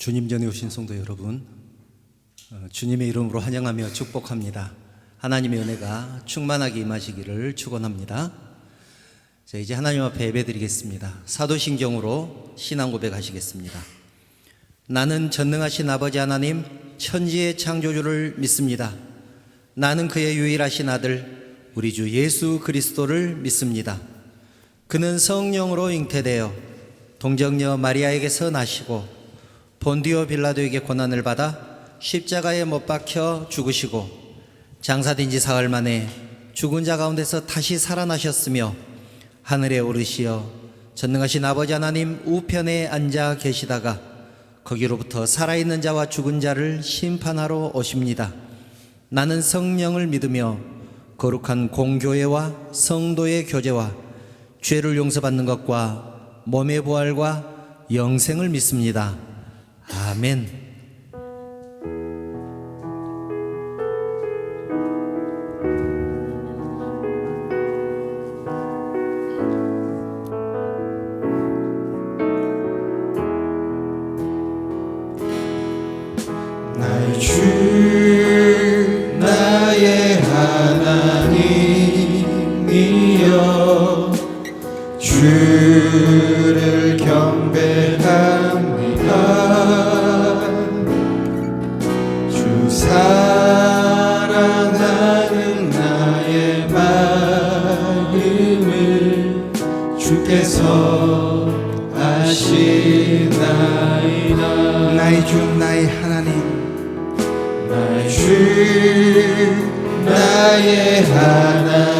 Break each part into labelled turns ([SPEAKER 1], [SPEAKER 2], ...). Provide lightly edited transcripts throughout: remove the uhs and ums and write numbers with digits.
[SPEAKER 1] 주님 전에 오신 성도 여러분, 주님의 이름으로 환영하며 축복합니다. 하나님의 은혜가 충만하게 임하시기를 축원합니다. 자, 이제 하나님 앞에 예배드리겠습니다. 사도신경으로 신앙 고백하시겠습니다. 나는 전능하신 아버지 하나님 천지의 창조주를 믿습니다. 나는 그의 유일하신 아들 우리 주 예수 그리스도를 믿습니다. 그는 성령으로 잉태되어 동정녀 마리아에게서 나시고 본디오 빌라도에게 고난을 받아 십자가에 못 박혀 죽으시고 장사된 지 사흘 만에 죽은 자 가운데서 다시 살아나셨으며 하늘에 오르시어 전능하신 아버지 하나님 우편에 앉아 계시다가 거기로부터 살아있는 자와 죽은 자를 심판하러 오십니다. 나는 성령을 믿으며 거룩한 공교회와 성도의 교제와 죄를 용서받는 것과 몸의 부활과 영생을 믿습니다. 아멘.
[SPEAKER 2] 나의 주 나의 하나님이여 주를 경배합니다. 주 사랑하는 나의 마음을 주께서 아시나이다.
[SPEAKER 3] 나의 주 나의 하나님
[SPEAKER 2] 나의 주 나의 하나님이여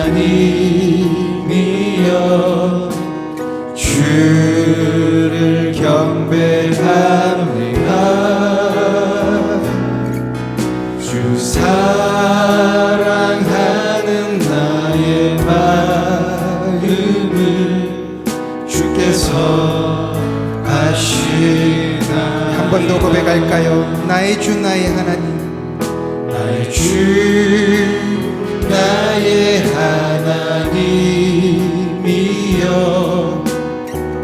[SPEAKER 2] 주를 경배합니다. 주 사랑하는 나의 마음을 주께서 아시나이다.
[SPEAKER 3] 한 번 더 고백할까요? 나의 주 나의 하나님
[SPEAKER 2] 나의 주 나의 하나님이여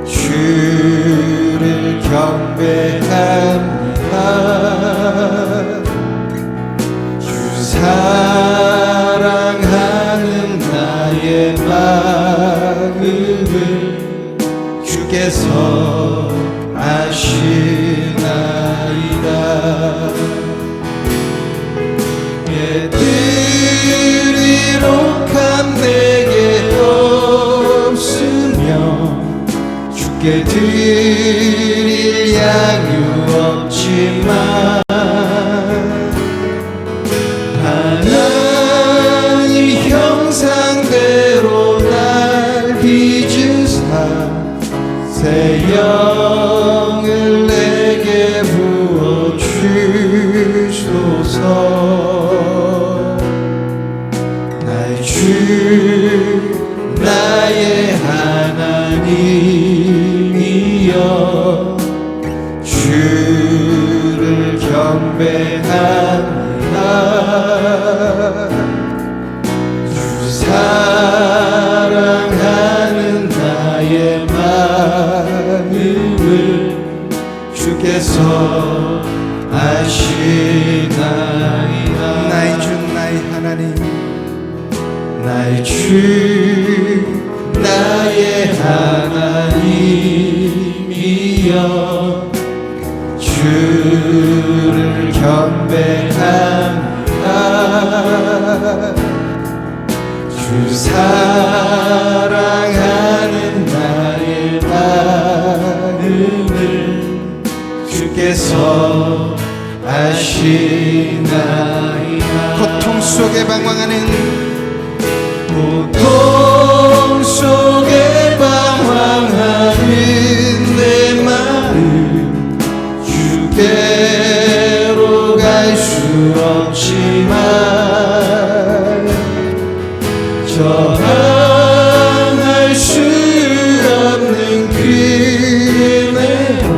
[SPEAKER 2] 주를 경배합니다. 주 사랑하는 나의 마음을 주께서 아시나이다. 드리록한 내게 없으며 주께 드릴 양유 없지만 하나님 형상대로 날 빚으사 새 영을 내게 부어 주소서. 나의 주 나의 하나님이여 주를 경배합니다. 주 사랑하는 나의 마음을 주께서 아시나이다.
[SPEAKER 3] 나의 주 나의 하나님
[SPEAKER 2] 나의 주 나의 하나님이여 주를 경배합니다. 주 사랑하는 나의 마음을 주께서 아시나이다.
[SPEAKER 3] 고통 속에 방황하는
[SPEAKER 2] 고통 속에 방황하는 내 마음 주께로 갈 수 없지만 저항할 수 없는 그네로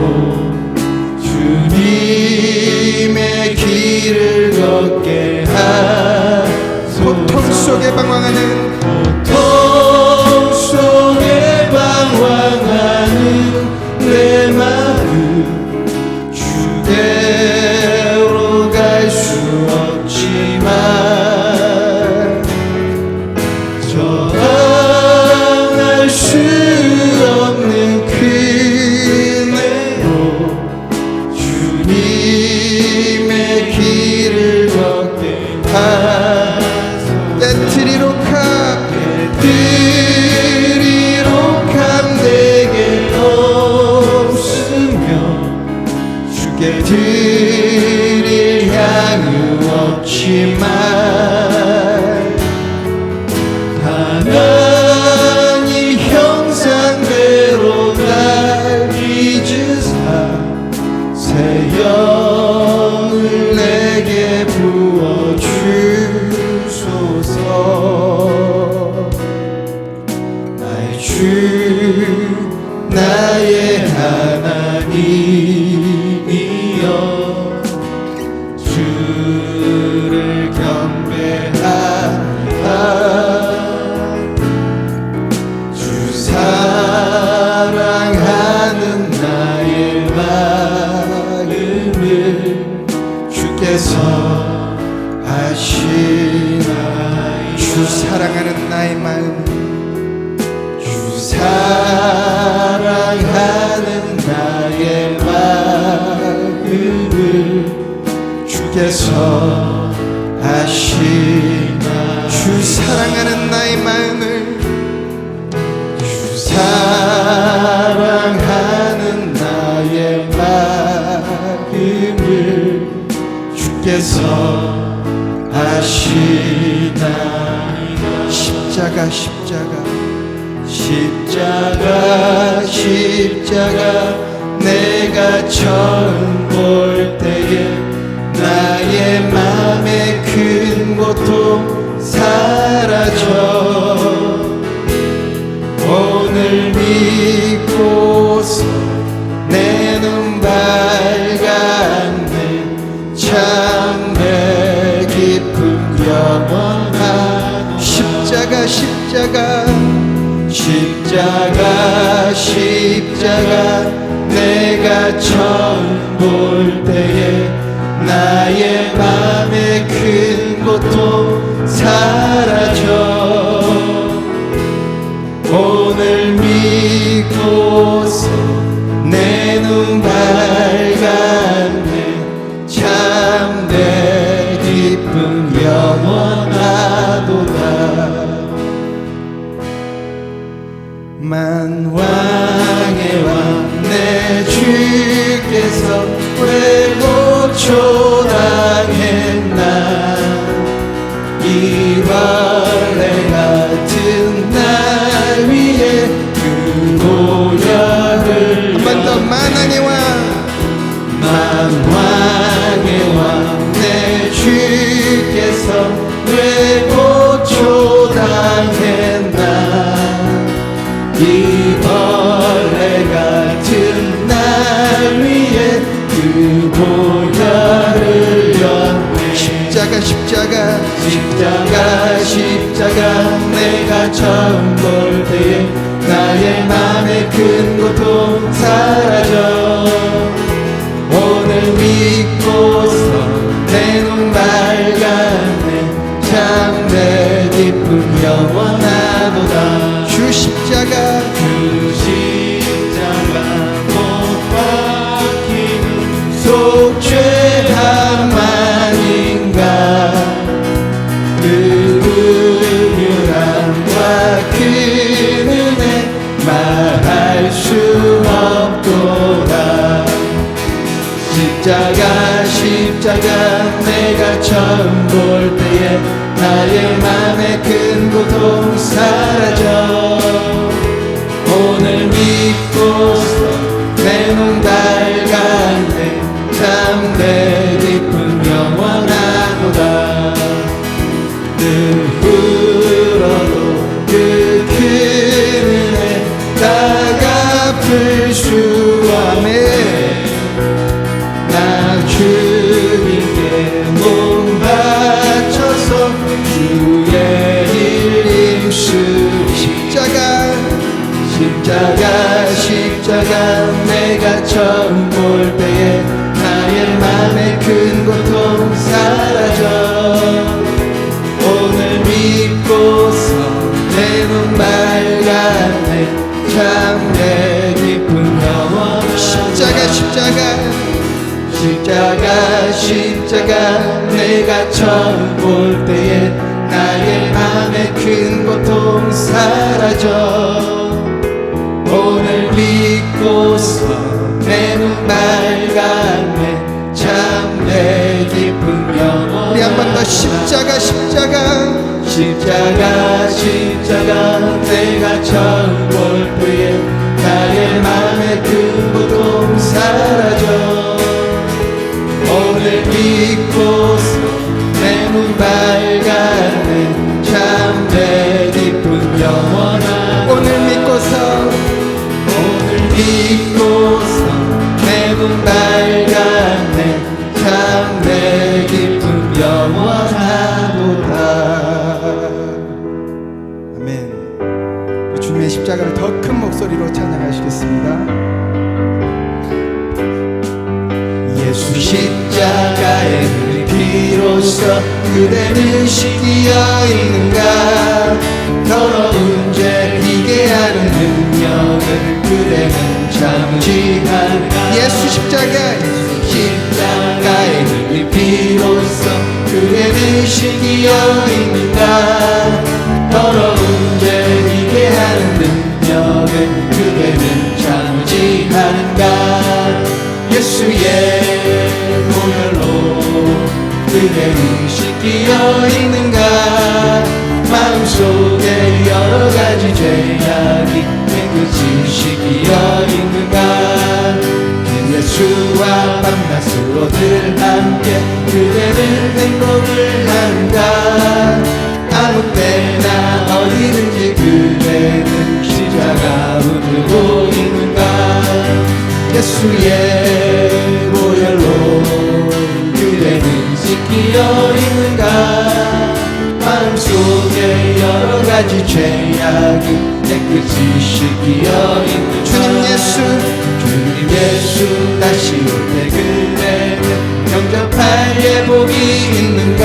[SPEAKER 2] 주님의 길을 걷게 하소서.
[SPEAKER 3] 고통 속에 방황하는
[SPEAKER 2] 고통 하나님이여 주를 경배하라 주 사랑하는 나의 마음을 주께서 아시나
[SPEAKER 3] 주 사랑하는 나의 마음
[SPEAKER 2] 주 사랑하는 나의 마음을 주께서 아시나
[SPEAKER 3] 주 사랑하는 나의 마음을
[SPEAKER 2] 주 사랑하는 나의 마음을 주께서 아시나
[SPEAKER 3] 십자가 십자가
[SPEAKER 2] 십자가 십자가 내가 처음 볼 때에 나의 맘에 큰 고통 사라져 오늘 믿고서 내 눈 밝았네 참내 깊은 영원한
[SPEAKER 3] 십자가 십자가
[SPEAKER 2] 십자가 십자가 내가 처음 볼 때에 나의 맘에 큰 고통 사라져 오늘 믿고서 내 눈 밝았네 참내 기쁨 영원하도다 만왕의 왕 내 주께서 왜 고초당했나 이 벌레 같은 날 위에 그 보혈을
[SPEAKER 3] 한 번 더 만왕의 왕
[SPEAKER 2] 만왕의 왕 내 주께서 왜 고초당했나 이 벌레 같은 날 위에 그 보혈을 흘렸네
[SPEAKER 3] 십자가 십자가
[SPEAKER 2] 십자가 십자가 내가 처음 볼 때에 나의 맘에 큰 고통 사라져 오늘 믿고서 내 눈 밝았네 참내 기쁨 영원하도다
[SPEAKER 3] 주 십자가
[SPEAKER 2] 그 십자가 못 박히는 속죄함만인가 그 은유함과 그 은혜 말할 수 없도다 십자가 십자가 내가 처음 볼 때에 나의 맘에 큰 고통 사라져 오늘 믿고서 내 눈 밝았네 참내 기쁨 영원하도다 늘 울어도 그 큰 은혜 다 갚을 수 없네 나 주님께 몸 바쳐서 주의 일 힘쓰리
[SPEAKER 3] 십자가
[SPEAKER 2] 십자가 십자가 내가 처음 볼 때에 나의 맘에 큰 고통 사라져 오늘 믿고서 내 눈 밝았네 참내 기쁨 영원한
[SPEAKER 3] 십자가 십자가
[SPEAKER 2] 십자가 십자가 내가 처음 볼 때에 나의 맘에 큰 고통 사라져 오늘 믿고서 내 눈 밝았네 참내 기쁨 영원
[SPEAKER 3] 우리 한 번 더 십자가 십자가
[SPEAKER 2] 십자가 십자가 내가 처음 볼 때에 나의 맘에 큰 고통 사라져 오늘 믿고서 내 눈 밝았네 참내 기쁨 영원한
[SPEAKER 3] 오늘 믿고서
[SPEAKER 2] 오늘 믿고
[SPEAKER 3] 찬양을 더 큰 목소리로 찬양하시겠습니다.
[SPEAKER 2] 예수 십자가의 피로써 그대는 씻기어 있는가. 더러운 죄 희게 하는 능력을 그대는 잠시한가.
[SPEAKER 3] 예수 십자가
[SPEAKER 2] 십자가의 피로써 그대는 씻기어 있는가. 더러운 죄 희게 하는 능력을 그대는 잠시한가. 예수의 보혈로 그대는 씻기어 있는가. 마음속에 여러가지 죄악이 깨끗이 씻기어 있는가. 그 예수와 밤낮으로 늘 함께 그대는 행복을 하는가. 아무 때나 어디든지 그대는 십자가 붙들고 있는가. 예수의 보혈로 그대는 씻기어 있는가. 마음속에 여러가지 죄악이 깨끗이 씻기어 있는가.
[SPEAKER 3] 주님 예수
[SPEAKER 2] 주님 예수 다시 올 때 그대는 영접할 예복이 있는가.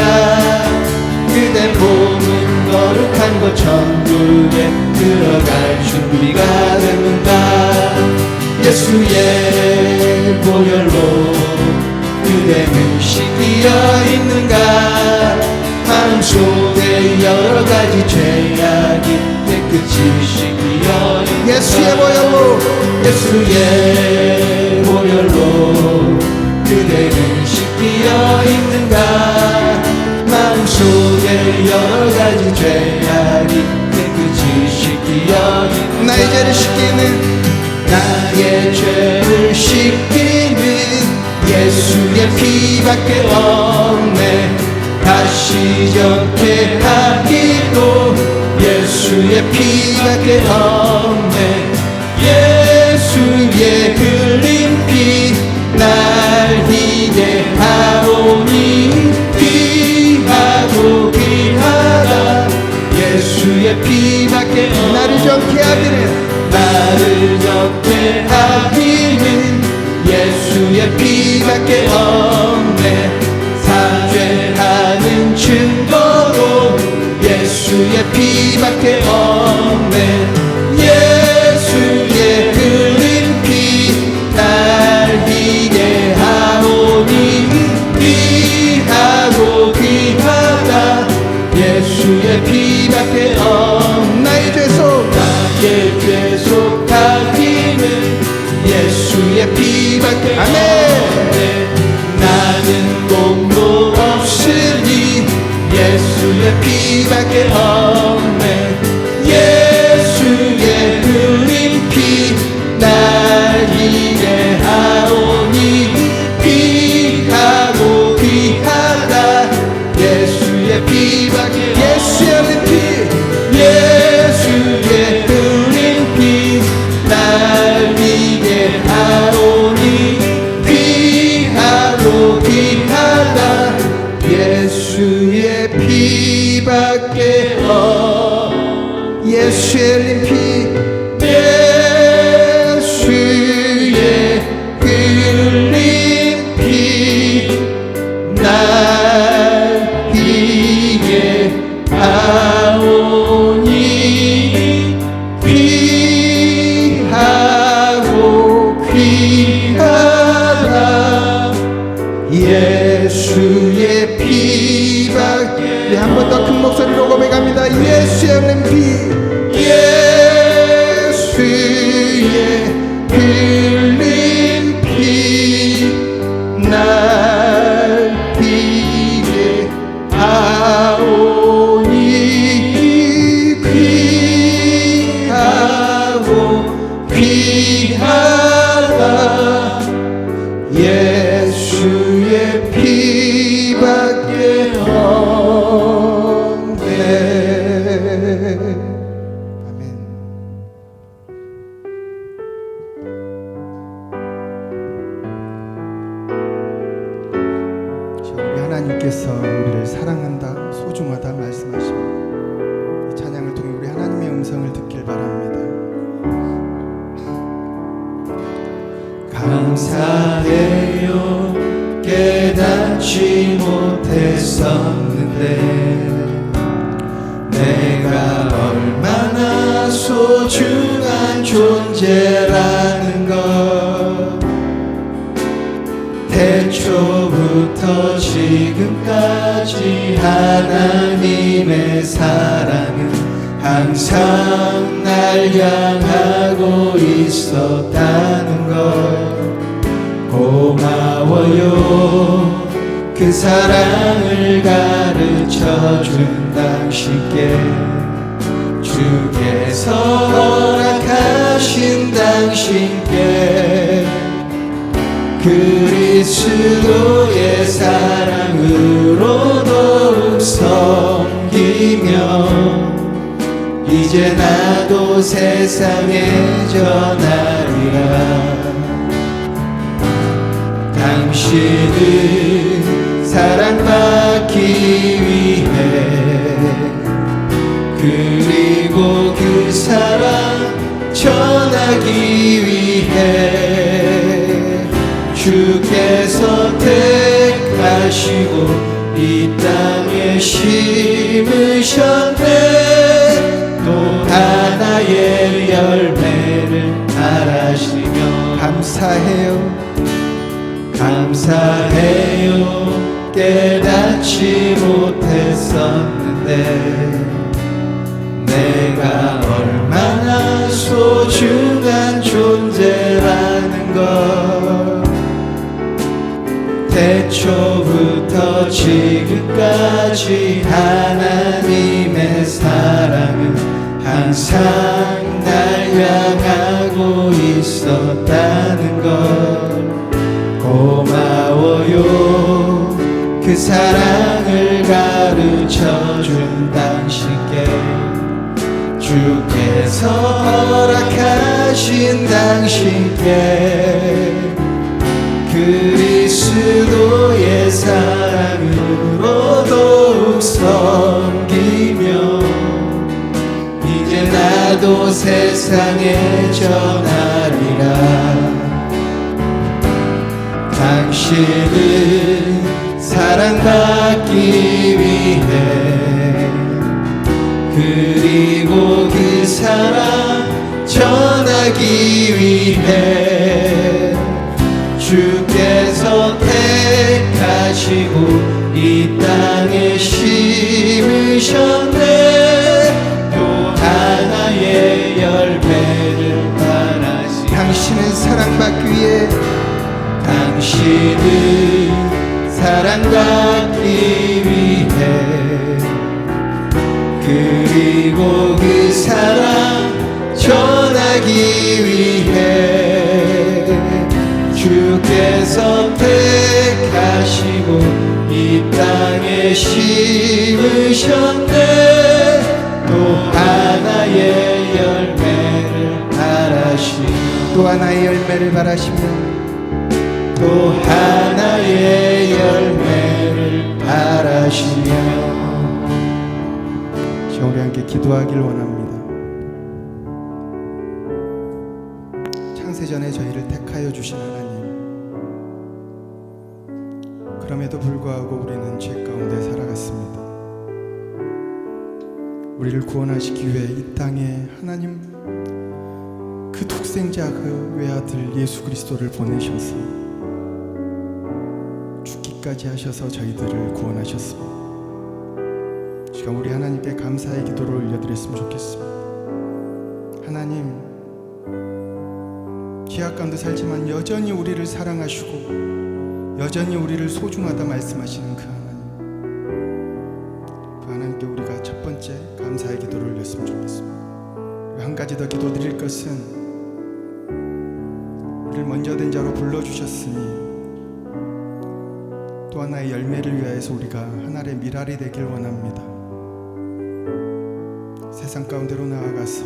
[SPEAKER 2] 그대 몸은 거룩한 곳 천국에 들어갈 준비가 됐는가. 예수의 보혈로 그대는 씻기어 있는가. 마음속에 여러가지 죄악이 깨끗이 씻기어 있는가.
[SPEAKER 3] 예수의 보혈로
[SPEAKER 2] 예수의 보혈로 그대는 씻기어 있는가. 마음속에 여러가지 죄악이 깨끗이 씻기어 있는가.
[SPEAKER 3] 나의 죄를 씻기는
[SPEAKER 2] 나의 죄를 씻기는 예수의 피밖에 없네. 다시 정죄하기도 예수의 피밖에 없네. 예수의 흘린 피 날 희게 하오니 귀하고 귀하다. 예수의 피밖에 없네.
[SPEAKER 3] 나를 정죄하기는
[SPEAKER 2] 나를 정죄하기는 예수의 피밖에 없네. 사죄하는 증거도 예수의 피밖에 없네. 예수의 흘린 피 날 희게 하오니 귀하고 귀하다. 예수의 피밖에 없네.
[SPEAKER 3] 나의 죄속
[SPEAKER 2] 나의 죄 속하기는 예수의 피밖에 없네. 나는 공도 없으니 예수의 피밖에 없네. 예수의 흘린 피 날 희게 하오니 귀하고 귀하다. 예수의 피밖에
[SPEAKER 3] 예수의 흘린 피
[SPEAKER 2] 예수의 흘린 피 날 희게 하오니 귀하고 귀하다. 예수의 피밖에
[SPEAKER 3] 예수의 흘린 피
[SPEAKER 2] 예수의 흘린 피 날 희게 하오니 귀하고 귀하다. 예수의 피밖에.
[SPEAKER 3] 네, 한 번 더 큰 목소리로 고백합니다. 예수의 흘린 피
[SPEAKER 2] 예수의 흘린 피 날 희게 하오니 귀하고 귀하다. 예수의 피밖에 없네.
[SPEAKER 3] 아멘. 우리 하나님께서 우리를 사랑한다, 소중하다 말씀하십니다. 이 찬양을 통해 우리 하나님의 음성을 듣길 바랍니다.
[SPEAKER 2] 감사해요. 깨닫지 못했었는데 내가 얼마나 소중한 존재라는 것 태초부터 지금까지 하나님의 사랑은 항상 날 향하고 있었다는 것 고마워요. 그 사랑을 가르쳐준 당신께 주께서 허락하신 당신께 그리스도의 사랑으로 더욱 섬기며 이제 나도 세상에 전하리라. 당신은 사랑받기 위해 그리고 그 사랑 전하기 위해 주께서 택하시고 이 땅에 심으셨네. 또 하나의 열매를 바라시며 감사해요. 감사해요. 깨닫지 못했었는데 내가 얼마나 소중한 존재라는 것 태초부터 지금까지 하나님의 사랑은 항상 날 향하고 있었다는 것 고마워요. 그 사랑을 가르쳐준 당신께 주께서 허락하신 당신께 그리스도의 사랑으로 더욱 섬기며 이제 나도 세상에 전하리라. 당신은 사랑받기 위해 그리고 그 사랑 전하기 위해 주께서 택하시고 이 땅에 심으셨네. 또 하나의 열매를 바라시 당신은 사랑받기 위해 당신은 사랑받기 위해 그리고 그 사랑 전하기 위해 주께서 택하시고 이 땅에 심으셨네. 또 하나의 열매를 바라시며 또 하나의 열매를 바라시며 또 하나의 열매를 바라시며 우리 함께 기도하길 원합니다. 창세전에 저희를 택하여 주신 하나님, 그럼에도 불구하고 우리는 죄 가운데 살아갔습니다. 우리를 구원하시기 위해 이 땅에 하나님 그 독생자 그 외아들 예수 그리스도를 보내셔서 죽기까지 하셔서 저희들을 구원하셨습니다. 지금 우리 하나님께 감사의 기도를 올려드렸으면 좋겠습니다. 하나님, 죄악 가운데 살지만 여전히 우리를 사랑하시고 여전히 우리를 소중하다 말씀하시는 그 하나님께 우리가 첫 번째 감사의 기도를 올렸으면 좋겠습니다. 한 가지 더 기도드릴 것은 우리를 먼저 된 자로 불러주셨으니 또 하나의 열매를 위하여서 우리가 하나의 미랄이 되길 원합니다. 세상 가운데로 나아가서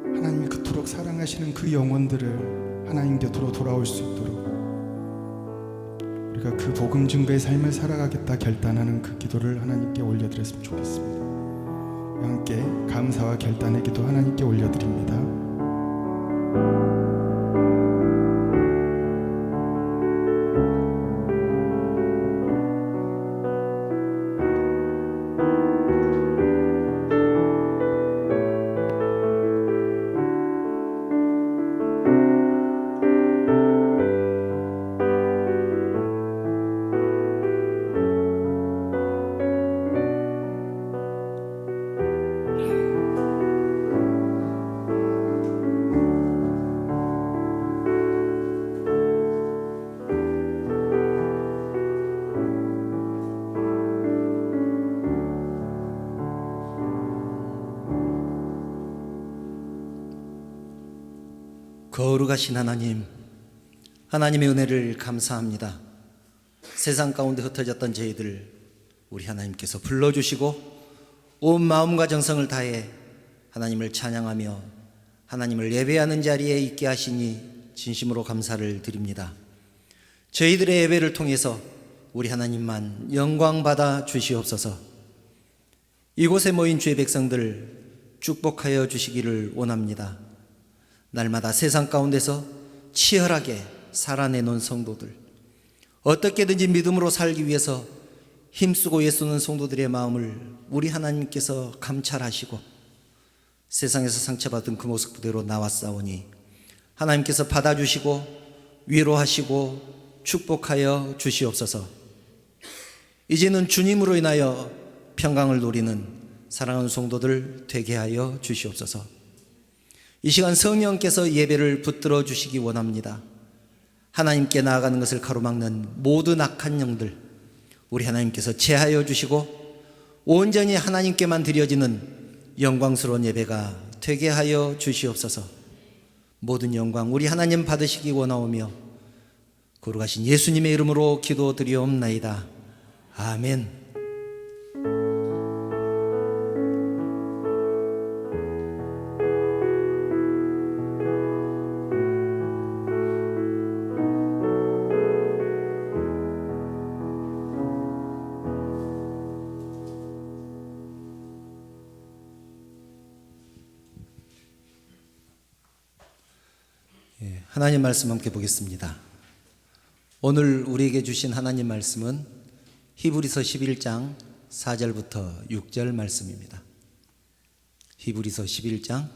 [SPEAKER 2] 하나님이 그토록 사랑하시는 그 영혼들을 하나님 곁으로 돌아올 수 있도록 우리가 그 복음 증거의 삶을 살아가겠다 결단하는 그 기도를 하나님께 올려드렸으면 좋겠습니다. 함께 감사와 결단의 기도 하나님께 올려드립니다.
[SPEAKER 1] 거룩하신 하나님, 하나님의 은혜를 감사합니다. 세상 가운데 흩어졌던 저희들 우리 하나님께서 불러주시고 온 마음과 정성을 다해 하나님을 찬양하며 하나님을 예배하는 자리에 있게 하시니 진심으로 감사를 드립니다. 저희들의 예배를 통해서 우리 하나님만 영광받아 주시옵소서. 이곳에 모인 주의 백성들 축복하여 주시기를 원합니다. 날마다 세상 가운데서 치열하게 살아내놓은 성도들, 어떻게든지 믿음으로 살기 위해서 힘쓰고 애쓰는 성도들의 마음을 우리 하나님께서 감찰하시고 세상에서 상처받은 그 모습 그대로 나왔사오니 하나님께서 받아주시고 위로하시고 축복하여 주시옵소서. 이제는 주님으로 인하여 평강을 누리는 사랑하는 성도들 되게 하여 주시옵소서. 이 시간 성령께서 예배를 붙들어 주시기 원합니다. 하나님께 나아가는 것을 가로막는 모든 악한 영들 우리 하나님께서 제하여 주시고 온전히 하나님께만 드려지는 영광스러운 예배가 되게 하여 주시옵소서. 모든 영광 우리 하나님 받으시기 원하오며 거룩하신 예수님의 이름으로 기도드리옵나이다. 아멘. 하나님 말씀 함께 보겠습니다. 오늘 우리에게 주신 하나님 말씀은 히브리서 11장 4절부터 6절 말씀입니다. 히브리서 11장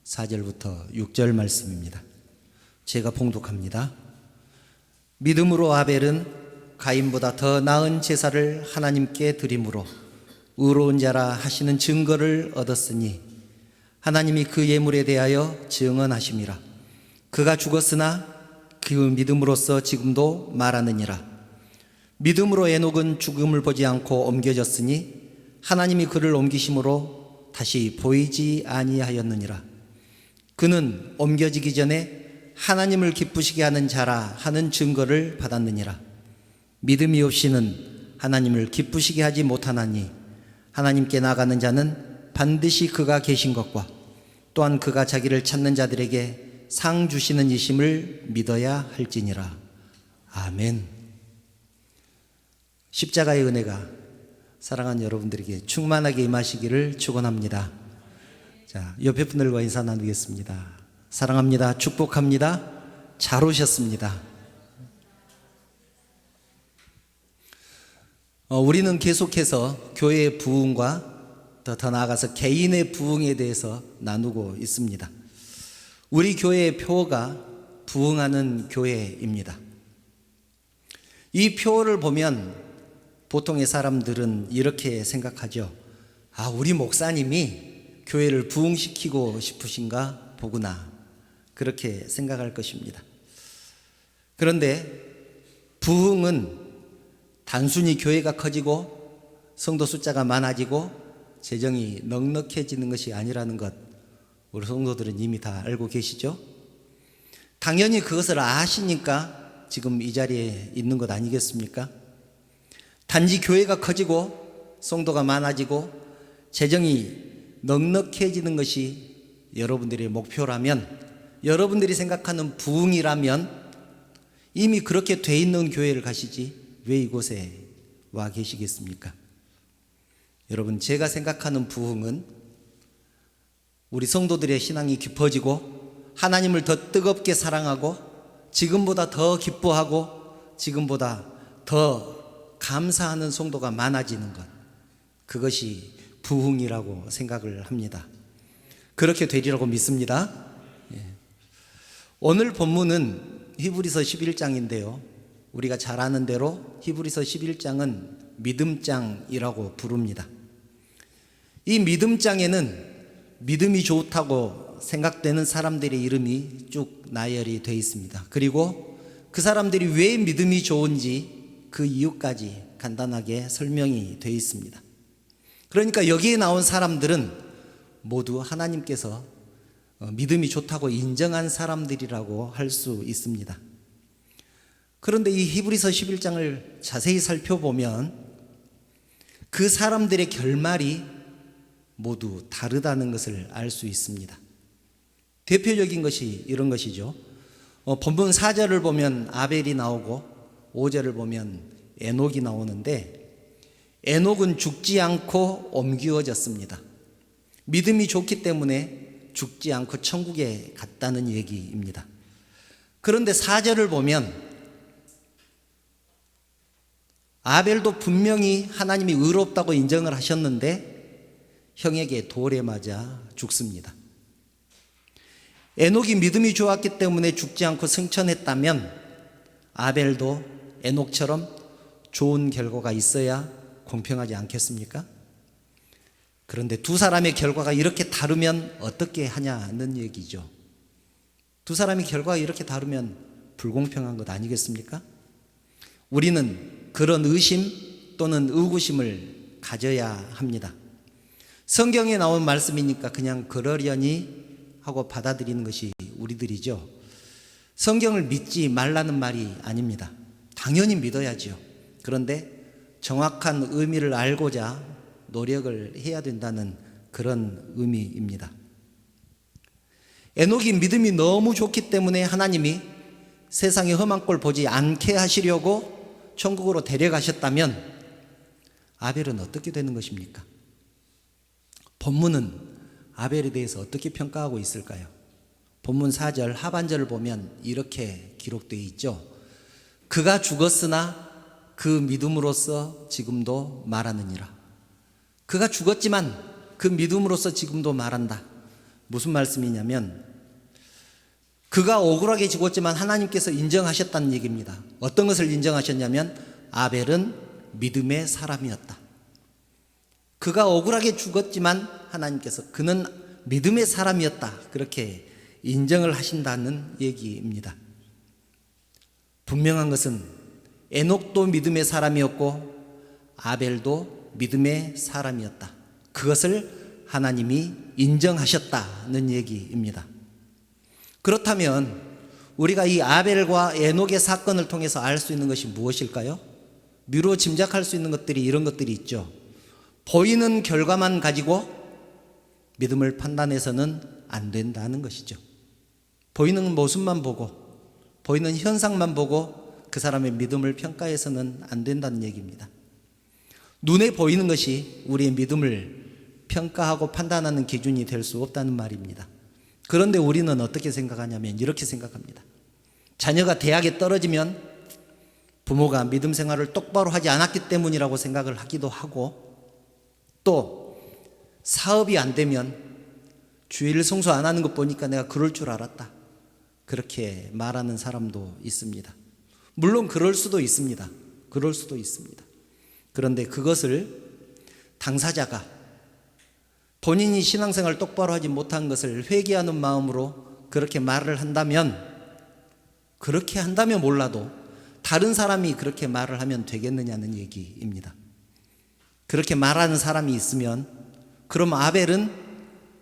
[SPEAKER 1] 4절부터 6절 말씀입니다. 제가 봉독합니다. 믿음으로 아벨은 가인보다 더 나은 제사를 하나님께 드림으로 의로운 자라 하시는 증거를 얻었으니 하나님이 그 예물에 대하여 증언하심이라. 그가 죽었으나 그 믿음으로써 지금도 말하느니라. 믿음으로 에녹은 죽음을 보지 않고 옮겨졌으니 하나님이 그를 옮기심으로 다시 보이지 아니하였느니라. 그는 옮겨지기 전에 하나님을 기쁘시게 하는 자라 하는 증거를 받았느니라. 믿음이 없이는 하나님을 기쁘시게 하지 못하나니 하나님께 나가는 자는 반드시 그가 계신 것과 또한 그가 자기를 찾는 자들에게 상 주시는 이심을 믿어야 할지니라. 아멘. 십자가의 은혜가 사랑하는 여러분들에게 충만하게 임하시기를 축원합니다. 자, 옆에 분들과 인사 나누겠습니다. 사랑합니다. 축복합니다. 잘 오셨습니다. 우리는 계속해서 교회의 부흥과 더 나아가서 개인의 부흥에 대해서 나누고 있습니다. 우리 교회의 표어가 부흥하는 교회입니다. 이 표어를 보면 보통의 사람들은 이렇게 생각하죠. 아, 우리 목사님이 교회를 부흥시키고 싶으신가 보구나. 그렇게 생각할 것입니다. 그런데 부흥은 단순히 교회가 커지고 성도 숫자가 많아지고 재정이 넉넉해지는 것이 아니라는 것, 우리 성도들은 이미 다 알고 계시죠? 당연히 그것을 아시니까 지금 이 자리에 있는 것 아니겠습니까? 단지 교회가 커지고 성도가 많아지고 재정이 넉넉해지는 것이 여러분들의 목표라면, 여러분들이 생각하는 부흥이라면 이미 그렇게 돼 있는 교회를 가시지 왜 이곳에 와 계시겠습니까? 여러분, 제가 생각하는 부흥은 우리 성도들의 신앙이 깊어지고 하나님을 더 뜨겁게 사랑하고 지금보다 더 기뻐하고 지금보다 더 감사하는 성도가 많아지는 것, 그것이 부흥이라고 생각을 합니다. 그렇게 되리라고 믿습니다. 오늘 본문은 히브리서 11장인데요 우리가 잘 아는 대로 히브리서 11장은 믿음장이라고 부릅니다. 이 믿음장에는 믿음이 좋다고 생각되는 사람들의 이름이 쭉 나열이 되어 있습니다. 그리고 그 사람들이 왜 믿음이 좋은지 그 이유까지 간단하게 설명이 되어 있습니다. 그러니까 여기에 나온 사람들은 모두 하나님께서 믿음이 좋다고 인정한 사람들이라고 할 수 있습니다. 그런데 이 히브리서 11장을 자세히 살펴보면 그 사람들의 결말이 모두 다르다는 것을 알 수 있습니다. 대표적인 것이 이런 것이죠. 본문 4절을 보면 아벨이 나오고 5절을 보면 에녹이 나오는데, 에녹은 죽지 않고 옮기어졌습니다. 믿음이 좋기 때문에 죽지 않고 천국에 갔다는 얘기입니다. 그런데 4절을 보면 아벨도 분명히 하나님이 의롭다고 인정을 하셨는데 형에게 돌에 맞아 죽습니다. 에녹이 믿음이 좋았기 때문에 죽지 않고 승천했다면 아벨도 에녹처럼 좋은 결과가 있어야 공평하지 않겠습니까? 그런데 두 사람의 결과가 이렇게 다르면 어떻게 하냐는 얘기죠. 두 사람의 결과가 이렇게 다르면 불공평한 것 아니겠습니까? 우리는 그런 의심 또는 의구심을 가져야 합니다. 성경에 나온 말씀이니까 그냥 그러려니 하고 받아들이는 것이 우리들이죠. 성경을 믿지 말라는 말이 아닙니다. 당연히 믿어야죠. 그런데 정확한 의미를 알고자 노력을 해야 된다는 그런 의미입니다. 에녹이 믿음이 너무 좋기 때문에 하나님이 세상에 험한 꼴 보지 않게 하시려고 천국으로 데려가셨다면 아벨은 어떻게 되는 것입니까? 본문은 아벨에 대해서 어떻게 평가하고 있을까요? 본문 4절 하반절을 보면 이렇게 기록되어 있죠. 그가 죽었으나 그 믿음으로써 지금도 말하느니라. 그가 죽었지만 그 믿음으로써 지금도 말한다. 무슨 말씀이냐면 그가 억울하게 죽었지만 하나님께서 인정하셨다는 얘기입니다. 어떤 것을 인정하셨냐면 아벨은 믿음의 사람이었다. 그가 억울하게 죽었지만 하나님께서 그는 믿음의 사람이었다. 그렇게 인정을 하신다는 얘기입니다. 분명한 것은 에녹도 믿음의 사람이었고 아벨도 믿음의 사람이었다. 그것을 하나님이 인정하셨다는 얘기입니다. 그렇다면 우리가 이 아벨과 에녹의 사건을 통해서 알 수 있는 것이 무엇일까요? 미루어 짐작할 수 있는 것들이 이런 것들이 있죠. 보이는 결과만 가지고 믿음을 판단해서는 안 된다는 것이죠. 보이는 모습만 보고 보이는 현상만 보고 그 사람의 믿음을 평가해서는 안 된다는 얘기입니다. 눈에 보이는 것이 우리의 믿음을 평가하고 판단하는 기준이 될 수 없다는 말입니다. 그런데 우리는 어떻게 생각하냐면 이렇게 생각합니다. 자녀가 대학에 떨어지면 부모가 믿음 생활을 똑바로 하지 않았기 때문이라고 생각을 하기도 하고, 또 사업이 안 되면 주일 성수 안 하는 것 보니까 내가 그럴 줄 알았다. 그렇게 말하는 사람도 있습니다. 물론 그럴 수도 있습니다. 그럴 수도 있습니다. 그런데 그것을 당사자가 본인이 신앙생활을 똑바로 하지 못한 것을 회개하는 마음으로 그렇게 말을 한다면, 그렇게 한다면 몰라도 다른 사람이 그렇게 말을 하면 되겠느냐는 얘기입니다. 그렇게 말하는 사람이 있으면 그럼 아벨은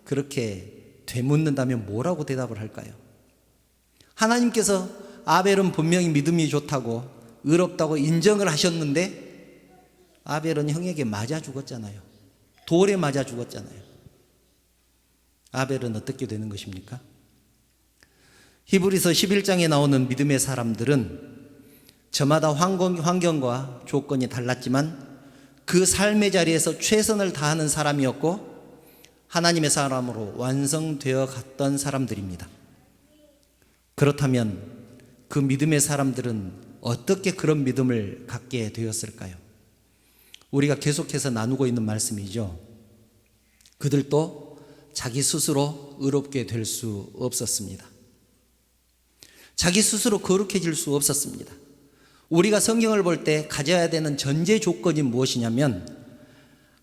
[SPEAKER 1] 그렇게 되묻는다면 뭐라고 대답을 할까요? 하나님께서 아벨은 분명히 믿음이 좋다고 의롭다고 인정을 하셨는데 아벨은 형에게 맞아 죽었잖아요. 돌에 맞아 죽었잖아요. 아벨은 어떻게 되는 것입니까? 히브리서 11장에 나오는 믿음의 사람들은 저마다 환경과 조건이 달랐지만 그 삶의 자리에서 최선을 다하는 사람이었고 하나님의 사람으로 완성되어 갔던 사람들입니다. 그렇다면 그 믿음의 사람들은 어떻게 그런 믿음을 갖게 되었을까요? 우리가 계속해서 나누고 있는 말씀이죠. 그들도 자기 스스로 의롭게 될 수 없었습니다. 자기 스스로 거룩해질 수 없었습니다. 우리가 성경을 볼 때 가져야 되는 전제 조건이 무엇이냐면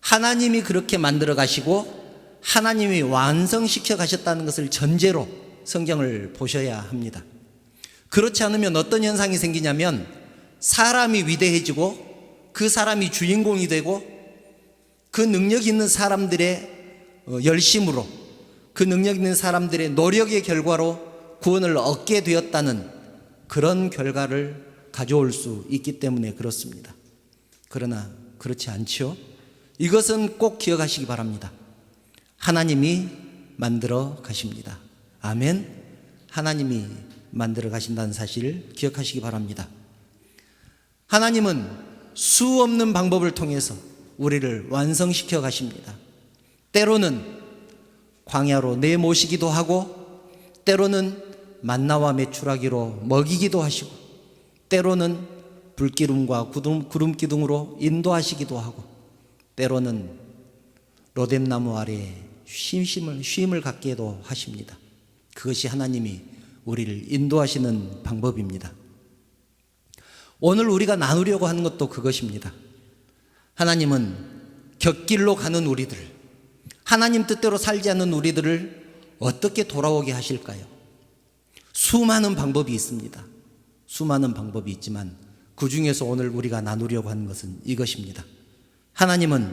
[SPEAKER 1] 하나님이 그렇게 만들어 가시고 하나님이 완성시켜 가셨다는 것을 전제로 성경을 보셔야 합니다. 그렇지 않으면 어떤 현상이 생기냐면 사람이 위대해지고 그 사람이 주인공이 되고 그 능력 있는 사람들의 열심으로 그 능력 있는 사람들의 노력의 결과로 구원을 얻게 되었다는 그런 결과를 가져올 수 있기 때문에 그렇습니다. 그러나 그렇지 않지요. 이것은 꼭 기억하시기 바랍니다. 하나님이 만들어 가십니다. 아멘. 하나님이 만들어 가신다는 사실을 기억하시기 바랍니다. 하나님은 수 없는 방법을 통해서 우리를 완성시켜 가십니다. 때로는 광야로 내모시기도 하고, 때로는 만나와 메추라기로 먹이기도 하시고, 때로는 불기둥과 구름 기둥으로 인도하시기도 하고, 때로는 로뎀나무 아래에 쉼을 갖게도 하십니다. 그것이 하나님이 우리를 인도하시는 방법입니다. 오늘 우리가 나누려고 하는 것도 그것입니다. 하나님은 곁길로 가는 우리들, 하나님 뜻대로 살지 않는 우리들을 어떻게 돌아오게 하실까요? 수많은 방법이 있습니다. 수많은 방법이 있지만 그 중에서 오늘 우리가 나누려고 하는 것은 이것입니다. 하나님은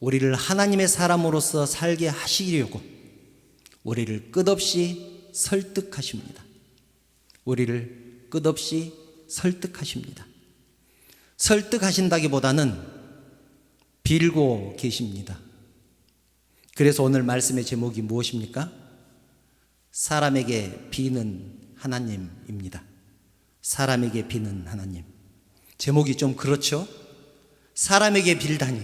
[SPEAKER 1] 우리를 하나님의 사람으로서 살게 하시려고 우리를 끝없이 설득하십니다. 우리를 끝없이 설득하십니다. 설득하신다기보다는 빌고 계십니다. 그래서 오늘 말씀의 제목이 무엇입니까? 사람에게 비는 하나님입니다. 사람에게 비는 하나님. 제목이 좀 그렇죠? 사람에게 빌다니.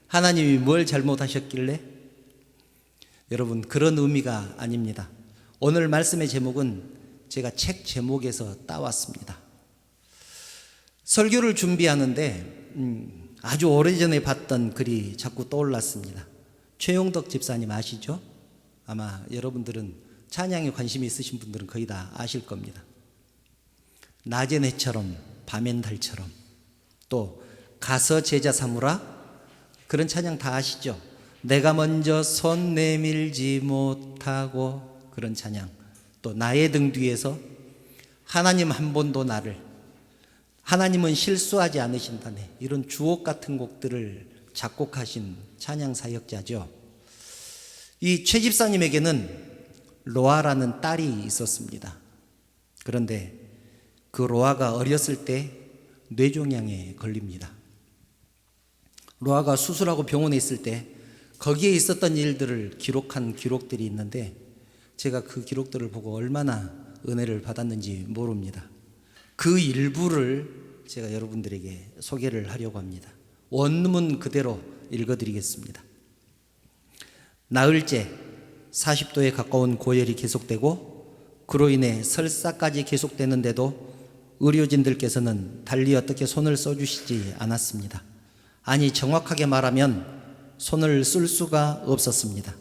[SPEAKER 1] 하나님이 뭘 잘못하셨길래? 여러분, 그런 의미가 아닙니다. 오늘 말씀의 제목은 제가 책 제목에서 따왔습니다. 설교를 준비하는데 아주 오래전에 봤던 글이 자꾸 떠올랐습니다. 최용덕 집사님 아시죠? 아마 여러분들은 찬양에 관심이 있으신 분들은 거의 다 아실 겁니다. 낮엔 해처럼 밤엔 달처럼, 또 가서 제자 삼으라, 그런 찬양 다 아시죠? 내가 먼저 손 내밀지 못하고, 그런 찬양. 또 나의 등 뒤에서 하나님 한 번도 나를, 하나님은 실수하지 않으신다네, 이런 주옥 같은 곡들을 작곡하신 찬양 사역자죠. 이 최 집사님에게는 로아라는 딸이 있었습니다. 그런데 그 로아가 어렸을 때 뇌종양에 걸립니다. 로아가 수술하고 병원에 있을 때 거기에 있었던 일들을 기록한 기록들이 있는데, 제가 그 기록들을 보고 얼마나 은혜를 받았는지 모릅니다. 그 일부를 제가 여러분들에게 소개를 하려고 합니다. 원문 그대로 읽어드리겠습니다. 나흘째 40도에 가까운 고열이 계속되고, 그로 인해 설사까지 계속되는데도 의료진들께서는 달리 어떻게 손을 써주시지 않았습니다. 아니, 정확하게 말하면 손을 쓸 수가 없었습니다.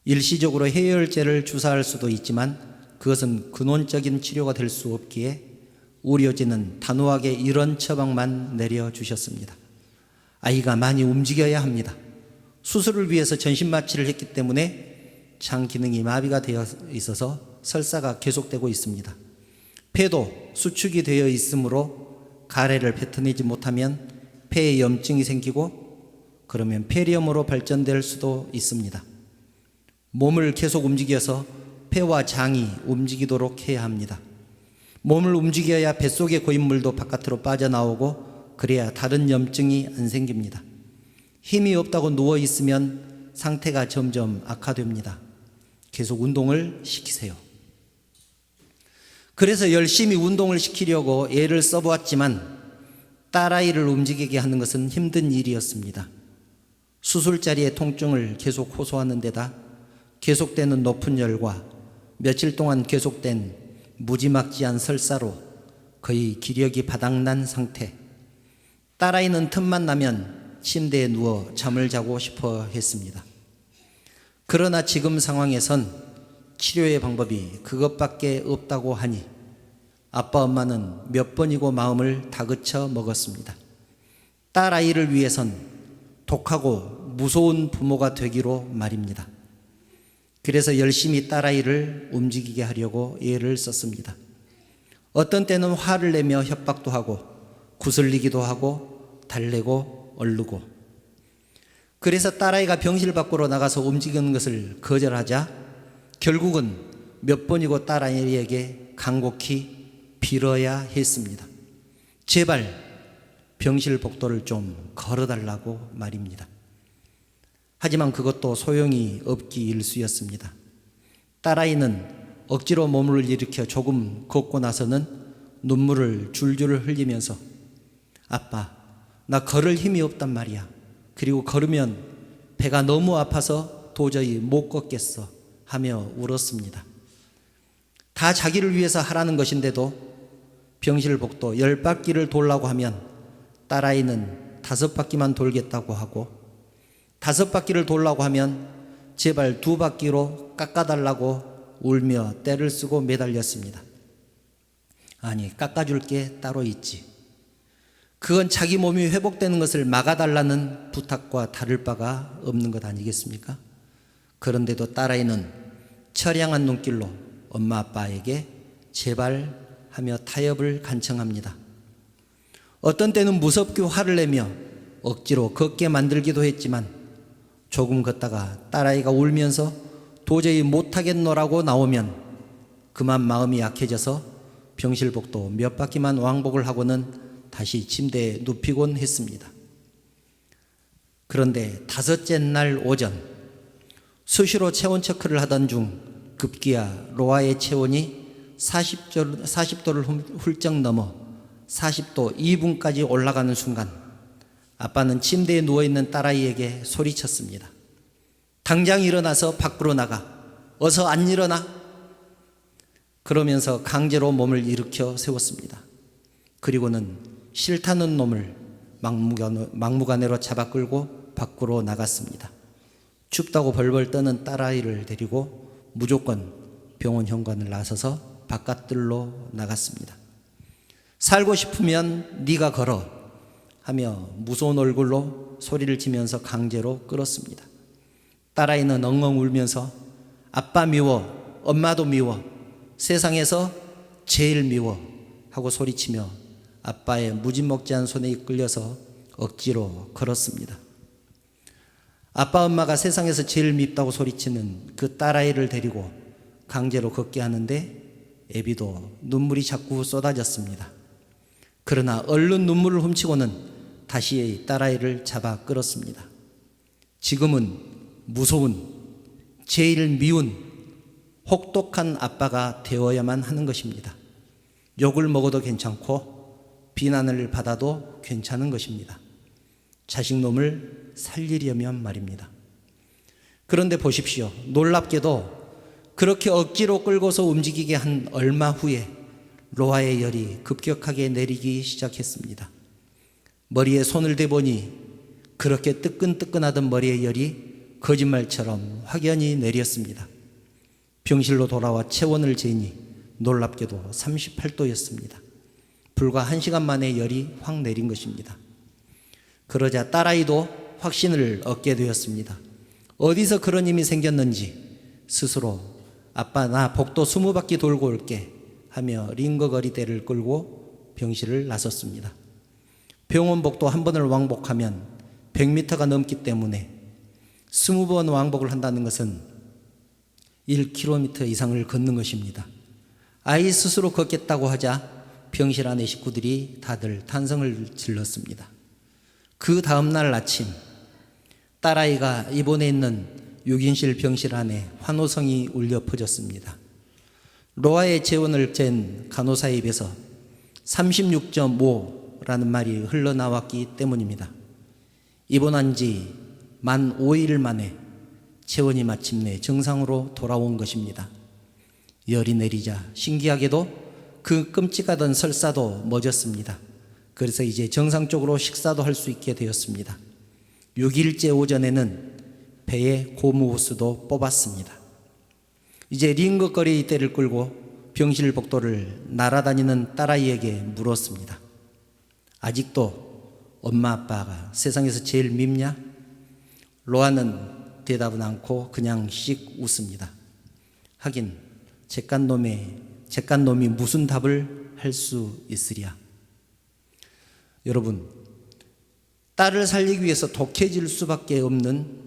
[SPEAKER 1] 일시적으로 해열제를 주사할 수도 있지만 그것은 근원적인 치료가 될 수 없기에 의료진은 단호하게 이런 처방만 내려주셨습니다. 아이가 많이 움직여야 합니다. 수술을 위해서 전신마취를 했기 때문에 장 기능이 마비가 되어 있어서 설사가 계속되고 있습니다. 폐도 수축이 되어 있으므로 가래를 뱉어내지 못하면 폐에 염증이 생기고, 그러면 폐렴으로 발전될 수도 있습니다. 몸을 계속 움직여서 폐와 장이 움직이도록 해야 합니다. 몸을 움직여야 뱃속의 고인물도 바깥으로 빠져나오고, 그래야 다른 염증이 안 생깁니다. 힘이 없다고 누워있으면 상태가 점점 악화됩니다. 계속 운동을 시키세요. 그래서 열심히 운동을 시키려고 애를 써보았지만 딸아이를 움직이게 하는 것은 힘든 일이었습니다. 수술자리의 통증을 계속 호소하는 데다 계속되는 높은 열과 며칠 동안 계속된 무지막지한 설사로 거의 기력이 바닥난 상태. 딸아이는 틈만 나면 침대에 누워 잠을 자고 싶어 했습니다. 그러나 지금 상황에선 치료의 방법이 그것밖에 없다고 하니 아빠 엄마는 몇 번이고 마음을 다그쳐 먹었습니다. 딸아이를 위해선 독하고 무서운 부모가 되기로 말입니다. 그래서 열심히 딸아이를 움직이게 하려고 애를 썼습니다. 어떤 때는 화를 내며 협박도 하고 구슬리기도 하고 달래고 얼르고, 그래서 딸아이가 병실 밖으로 나가서 움직이는 것을 거절하자 결국은 몇 번이고 딸아이에게 간곡히 빌어야 했습니다. 제발 병실 복도를 좀 걸어달라고 말입니다. 하지만 그것도 소용이 없기 일쑤였습니다. 딸아이는 억지로 몸을 일으켜 조금 걷고 나서는 눈물을 줄줄 흘리면서 아빠, 나 걸을 힘이 없단 말이야. 그리고 걸으면 배가 너무 아파서 도저히 못 걷겠어 하며 울었습니다. 다 자기를 위해서 하라는 것인데도 병실 복도 10바퀴를 돌라고 하면 딸아이는 5바퀴만 돌겠다고 하고 5바퀴를 돌라고 하면 제발 2바퀴로 깎아달라고 울며 떼를 쓰고 매달렸습니다. 아니, 깎아줄 게 따로 있지. 그건 자기 몸이 회복되는 것을 막아달라는 부탁과 다를 바가 없는 것 아니겠습니까? 그런데도 딸아이는 처량한 눈길로 엄마 아빠에게 제발 하며 타협을 간청합니다. 어떤 때는 무섭게 화를 내며 억지로 걷게 만들기도 했지만 조금 걷다가 딸아이가 울면서 도저히 못하겠노라고 나오면 그만 마음이 약해져서 병실복도 몇 바퀴만 왕복을 하고는 다시 침대에 눕히곤 했습니다. 그런데 5째 날 오전 수시로 체온 체크를 하던 중 급기야 로아의 체온이 40도를 훌쩍 넘어 40도 2분까지 올라가는 순간 아빠는 침대에 누워있는 딸아이에게 소리쳤습니다. 당장 일어나서 밖으로 나가. 어서 안 일어나? 그러면서 강제로 몸을 일으켜 세웠습니다. 그리고는 싫다는 놈을 막무가내로 잡아 끌고 밖으로 나갔습니다. 춥다고 벌벌 떠는 딸아이를 데리고 무조건 병원 현관을 나서서 바깥들로 나갔습니다. 살고 싶으면 네가 걸어 하며 무서운 얼굴로 소리를 치면서 강제로 끌었습니다. 딸아이는 엉엉 울면서 아빠 미워, 엄마도 미워, 세상에서 제일 미워 하고 소리치며 아빠의 무진먹지한 손에 이끌려서 억지로 걸었습니다. 아빠 엄마가 세상에서 제일 밉다고 소리치는 그 딸아이를 데리고 강제로 걷게 하는데 애비도 눈물이 자꾸 쏟아졌습니다. 그러나 얼른 눈물을 훔치고는 다시 딸아이를 잡아 끌었습니다. 지금은 무서운, 제일 미운, 혹독한 아빠가 되어야만 하는 것입니다. 욕을 먹어도 괜찮고 비난을 받아도 괜찮은 것입니다. 자식놈을 살리려면 말입니다. 그런데 보십시오. 놀랍게도 그렇게 억지로 끌고서 움직이게 한 얼마 후에 로아의 열이 급격하게 내리기 시작했습니다. 머리에 손을 대보니 그렇게 뜨끈뜨끈하던 머리의 열이 거짓말처럼 확연히 내렸습니다. 병실로 돌아와 체온을 재니 놀랍게도 38도였습니다. 불과 1시간 만에 열이 확 내린 것입니다. 그러자 딸아이도 확신을 얻게 되었습니다. 어디서 그런 힘이 생겼는지 스스로 아빠 나 복도 20바퀴 돌고 올게 하며 링거거리대를 끌고 병실을 나섰습니다. 병원 복도 한 번을 왕복하면 100m가 넘기 때문에 20번 왕복을 한다는 것은 1km 이상을 걷는 것입니다. 아이 스스로 걷겠다고 하자 병실 안의 식구들이 다들 탄성을 질렀습니다. 그 다음날 아침 딸아이가 입원해 있는 6인실 병실 안에 환호성이 울려 퍼졌습니다. 로아의 체온을 잰 간호사의 입에서 36.5라는 말이 흘러나왔기 때문입니다. 입원한 지 만 5일 만에 체온이 마침내 정상으로 돌아온 것입니다. 열이 내리자 신기하게도 그 끔찍하던 설사도 멎었습니다. 그래서 이제 정상적으로 식사도 할 수 있게 되었습니다. 6일째 오전에는 배에 고무호스도 뽑았습니다. 이제 링거거리대를 끌고 병실 복도를 날아다니는 딸아이에게 물었습니다. 아직도 엄마 아빠가 세상에서 제일 밉냐? 로아는 대답은 않고 그냥 씩 웃습니다. 하긴 잿간놈이 무슨 답을 할 수 있으랴. 여러분, 딸을 살리기 위해서 독해질 수밖에 없는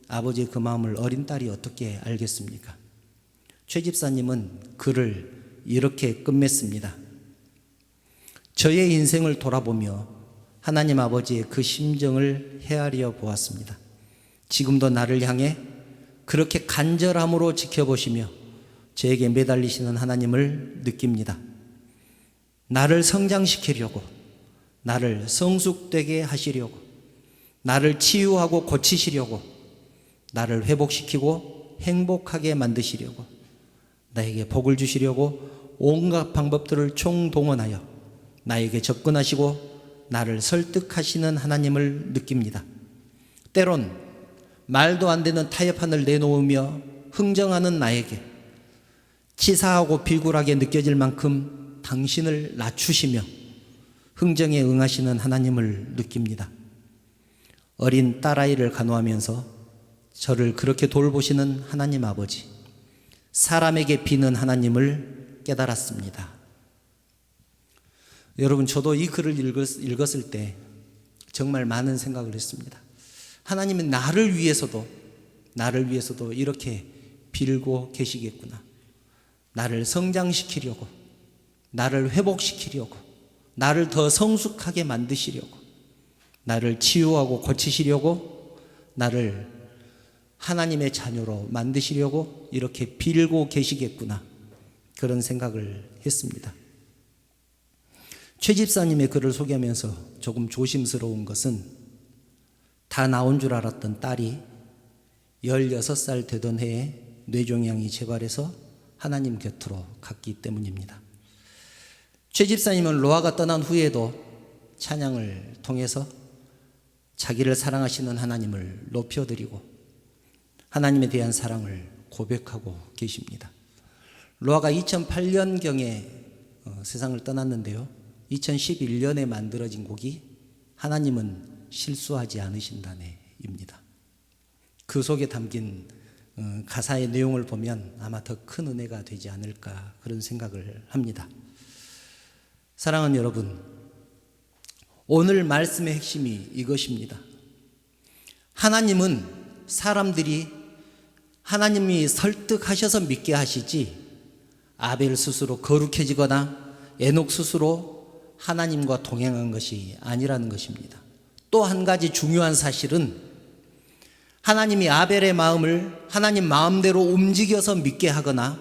[SPEAKER 1] 아버지의 그 마음을 어린 딸이 어떻게 알겠습니까? 최 집사님은 글을 이렇게 끝맺습니다. 저의 인생을 돌아보며 하나님 아버지의 그 심정을 헤아려 보았습니다. 지금도 나를 향해 그렇게 간절함으로 지켜보시며 저에게 매달리시는 하나님을 느낍니다. 나를 성장시키려고, 나를 성숙되게 하시려고, 나를 치유하고 고치시려고, 나를 회복시키고 행복하게 만드시려고, 나에게 복을 주시려고 온갖 방법들을 총동원하여 나에게 접근하시고 나를 설득하시는 하나님을 느낍니다. 때론 말도 안 되는 타협판을 내놓으며 흥정하는 나에게 치사하고 비굴하게 느껴질 만큼 당신을 낮추시며 흥정에 응하시는 하나님을 느낍니다. 어린 딸아이를 간호하면서 저를 그렇게 돌보시는 하나님 아버지, 사람에게 비는 하나님을 깨달았습니다. 여러분, 저도 이 글을 읽었을 때 정말 많은 생각을 했습니다. 하나님은 나를 위해서도 이렇게 빌고 계시겠구나. 나를 성장시키려고, 나를 회복시키려고, 나를 더 성숙하게 만드시려고, 나를 치유하고 고치시려고, 나를 하나님의 자녀로 만드시려고 이렇게 빌고 계시겠구나. 그런 생각을 했습니다. 최 집사님의 글을 소개하면서 조금 조심스러운 것은 다 나온 줄 알았던 딸이 16살 되던 해에 뇌종양이 재발해서 하나님 곁으로 갔기 때문입니다. 최 집사님은 로아가 떠난 후에도 찬양을 통해서 자기를 사랑하시는 하나님을 높여드리고 하나님에 대한 사랑을 고백하고 계십니다. 로아가 2008년경에 세상을 떠났는데요, 2011년에 만들어진 곡이 하나님은 실수하지 않으신다네입니다. 그 속에 담긴 가사의 내용을 보면 아마 더 큰 은혜가 되지 않을까 그런 생각을 합니다. 사랑하는 여러분, 오늘 말씀의 핵심이 이것입니다. 하나님은 사람들이 하나님이 설득하셔서 믿게 하시지 아벨 스스로 거룩해지거나 에녹 스스로 하나님과 동행한 것이 아니라는 것입니다. 또 한 가지 중요한 사실은 하나님이 아벨의 마음을 하나님 마음대로 움직여서 믿게 하거나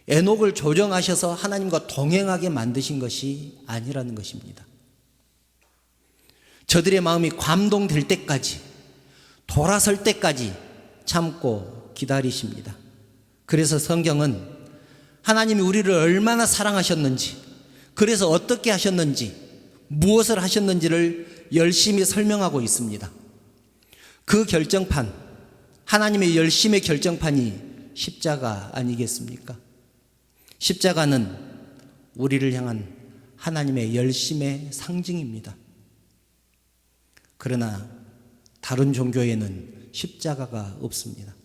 [SPEAKER 1] 에녹을 조정하셔서 하나님과 동행하게 만드신 것이 아니라는 것입니다. 저들의 마음이 감동될 때까지, 돌아설 때까지 참고 기다리십니다. 그래서 성경은 하나님이 우리를 얼마나 사랑하셨는지, 그래서 어떻게 하셨는지, 무엇을 하셨는지를 열심히 설명하고 있습니다. 그 결정판, 하나님의 열심의 결정판이 십자가 아니겠습니까? 십자가는 우리를 향한 하나님의 열심의 상징입니다. 그러나 다른 종교에는 십자가가 없습니다.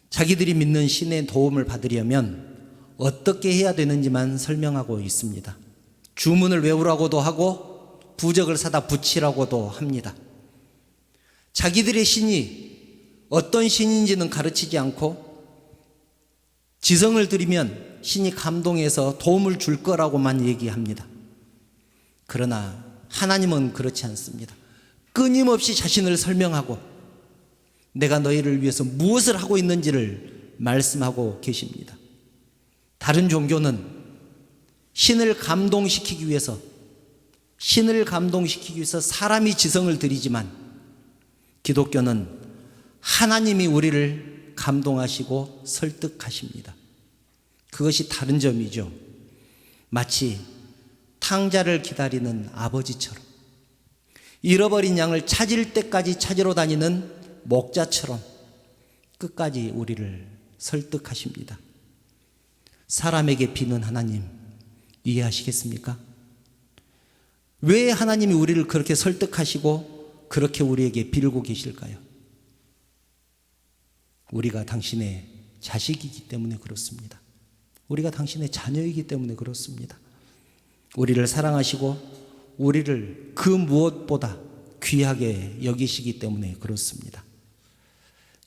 [SPEAKER 1] 자기들이 믿는 신의 도움을 받으려면 어떻게 해야 되는지만 설명하고 있습니다. 주문을 외우라고도 하고 부적을 사다 붙이라고도 합니다. 자기들의 신이 어떤 신인지는 가르치지 않고 지성을 드리면 신이 감동해서 도움을 줄 거라고만 얘기합니다. 그러나 하나님은 그렇지 않습니다. 끊임없이 자신을 설명하고 내가 너희를 위해서 무엇을 하고 있는지를 말씀하고 계십니다. 다른 종교는 신을 감동시키기 위해서 사람이 지성을 드리지만 기독교는 하나님이 우리를 감동하시고 설득하십니다. 그것이 다른 점이죠. 마치 탕자를 기다리는 아버지처럼, 잃어버린 양을 찾을 때까지 찾으러 다니는 목자처럼 끝까지 우리를 설득하십니다. 사람에게 비는 하나님 이해하시겠습니까? 왜 하나님이 우리를 그렇게 설득하시고 그렇게 우리에게 빌고 계실까요? 우리가 당신의 자식이기 때문에 그렇습니다. 우리가 당신의 자녀이기 때문에 그렇습니다. 우리를 사랑하시고 우리를 그 무엇보다 귀하게 여기시기 때문에 그렇습니다.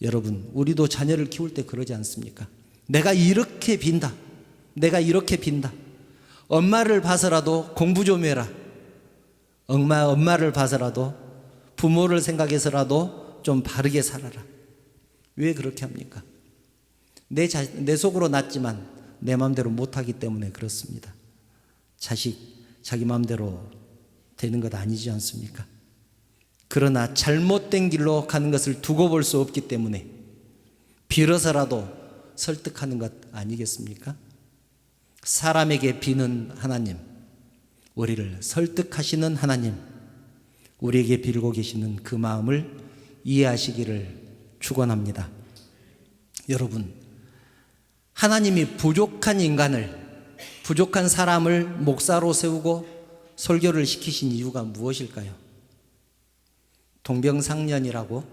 [SPEAKER 1] 여러분, 우리도 자녀를 키울 때 그러지 않습니까? 내가 이렇게 빈다. 내가 이렇게 빈다. 엄마를 봐서라도 공부 좀 해라. 엄마를 봐서라도 부모를 생각해서라도 좀 바르게 살아라. 왜 그렇게 합니까? 내 속으로 낳지만 내 마음대로 못하기 때문에 그렇습니다. 자식 자기 마음대로 되는 것 아니지 않습니까? 그러나 잘못된 길로 가는 것을 두고 볼 수 없기 때문에 빌어서라도 설득하는 것 아니겠습니까? 사람에게 비는 하나님, 우리를 설득하시는 하나님, 우리에게 빌고 계시는 그 마음을 이해하시기를 축원합니다. 여러분, 하나님이 부족한 인간을, 부족한 사람을 목사로 세우고 설교를 시키신 이유가 무엇일까요? 동병상련이라고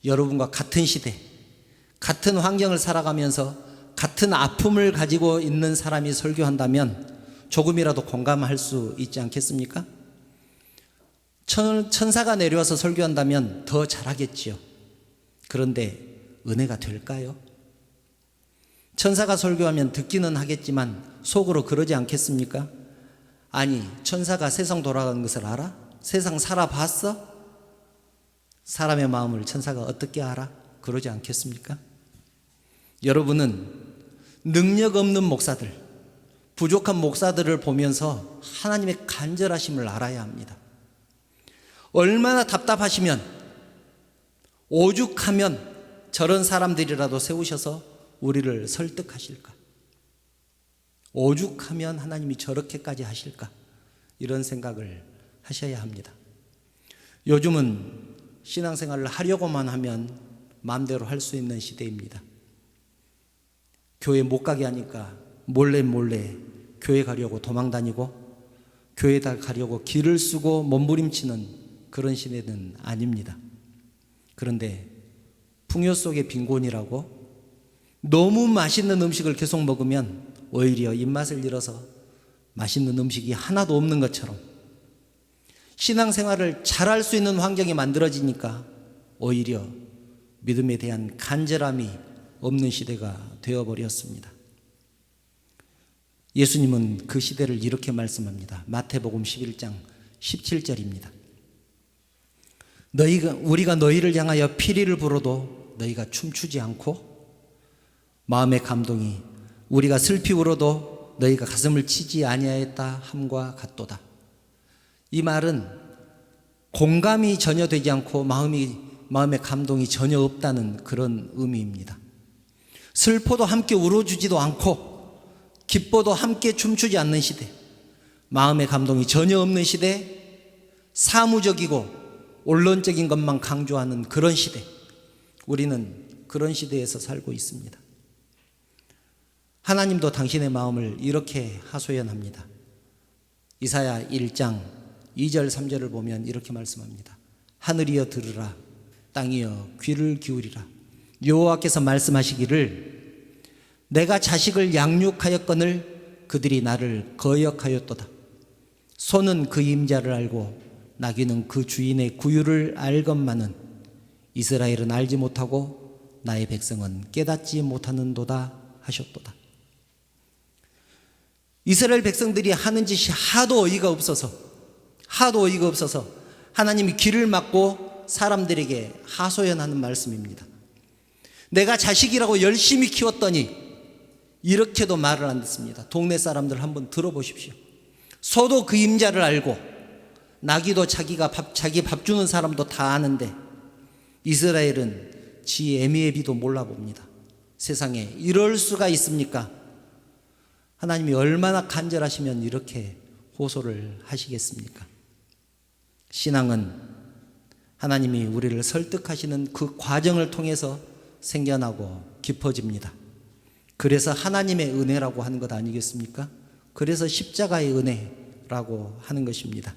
[SPEAKER 1] 여러분과 같은 시대, 같은 환경을 살아가면서 같은 아픔을 가지고 있는 사람이 설교한다면 조금이라도 공감할 수 있지 않겠습니까? 천사가 내려와서 설교한다면 더 잘하겠지요. 그런데 은혜가 될까요? 천사가 설교하면 듣기는 하겠지만 속으로 그러지 않겠습니까? 아니, 천사가 세상 돌아가는 것을 알아? 세상 살아봤어? 사람의 마음을 천사가 어떻게 알아? 그러지 않겠습니까? 여러분은 능력 없는 목사들, 부족한 목사들을 보면서 하나님의 간절하심을 알아야 합니다. 얼마나 답답하시면, 오죽하면 저런 사람들이라도 세우셔서 우리를 설득하실까? 오죽하면 하나님이 저렇게까지 하실까? 이런 생각을 하셔야 합니다. 요즘은 신앙생활을 하려고만 하면 마음대로 할 수 있는 시대입니다. 교회 못 가게 하니까 몰래 교회 가려고 도망다니고 교회다 가려고 길을 쓰고 몸부림치는 그런 시대는 아닙니다. 그런데 풍요 속의 빈곤이라고 너무 맛있는 음식을 계속 먹으면 오히려 입맛을 잃어서 맛있는 음식이 하나도 없는 것처럼 신앙생활을 잘할 수 있는 환경이 만들어지니까 오히려 믿음에 대한 간절함이 없는 시대가 되어버렸습니다. 예수님은 그 시대를 이렇게 말씀합니다. 마태복음 11장 17절입니다. 우리가 너희를 향하여 피리를 불어도 너희가 춤추지 않고 마음의 감동이 우리가 슬피 울어도 너희가 가슴을 치지 아니하였다 함과 같도다. 이 말은 공감이 전혀 되지 않고 마음의 감동이 전혀 없다는 그런 의미입니다. 슬퍼도 함께 울어주지도 않고 기뻐도 함께 춤추지 않는 시대, 마음의 감동이 전혀 없는 시대, 사무적이고 원론적인 것만 강조하는 그런 시대, 우리는 그런 시대에서 살고 있습니다. 하나님도 당신의 마음을 이렇게 하소연합니다. 이사야 1장 2절 3절을 보면 이렇게 말씀합니다. 하늘이여 들으라, 땅이여 귀를 기울이라. 여호와께서 말씀하시기를 내가 자식을 양육하였거늘 그들이 나를 거역하였도다. 소는 그 임자를 알고 나귀는 그 주인의 구유를 알건만은 이스라엘은 알지 못하고 나의 백성은 깨닫지 못하는도다 하셨도다. 이스라엘 백성들이 하는 짓이 하도 어이가 없어서 하나님이 귀를 막고 사람들에게 하소연하는 말씀입니다. 내가 자식이라고 열심히 키웠더니 이렇게도 말을 안 듣습니다. 동네 사람들 한번 들어보십시오. 소도 그 임자를 알고 나귀도 자기 밥 주는 사람도 다 아는데 이스라엘은 지 애미애비도 몰라봅니다. 세상에 이럴 수가 있습니까? 하나님이 얼마나 간절하시면 이렇게 호소를 하시겠습니까? 신앙은 하나님이 우리를 설득하시는 그 과정을 통해서 생겨나고 깊어집니다. 그래서 하나님의 은혜라고 하는 것 아니겠습니까? 그래서 십자가의 은혜라고 하는 것입니다.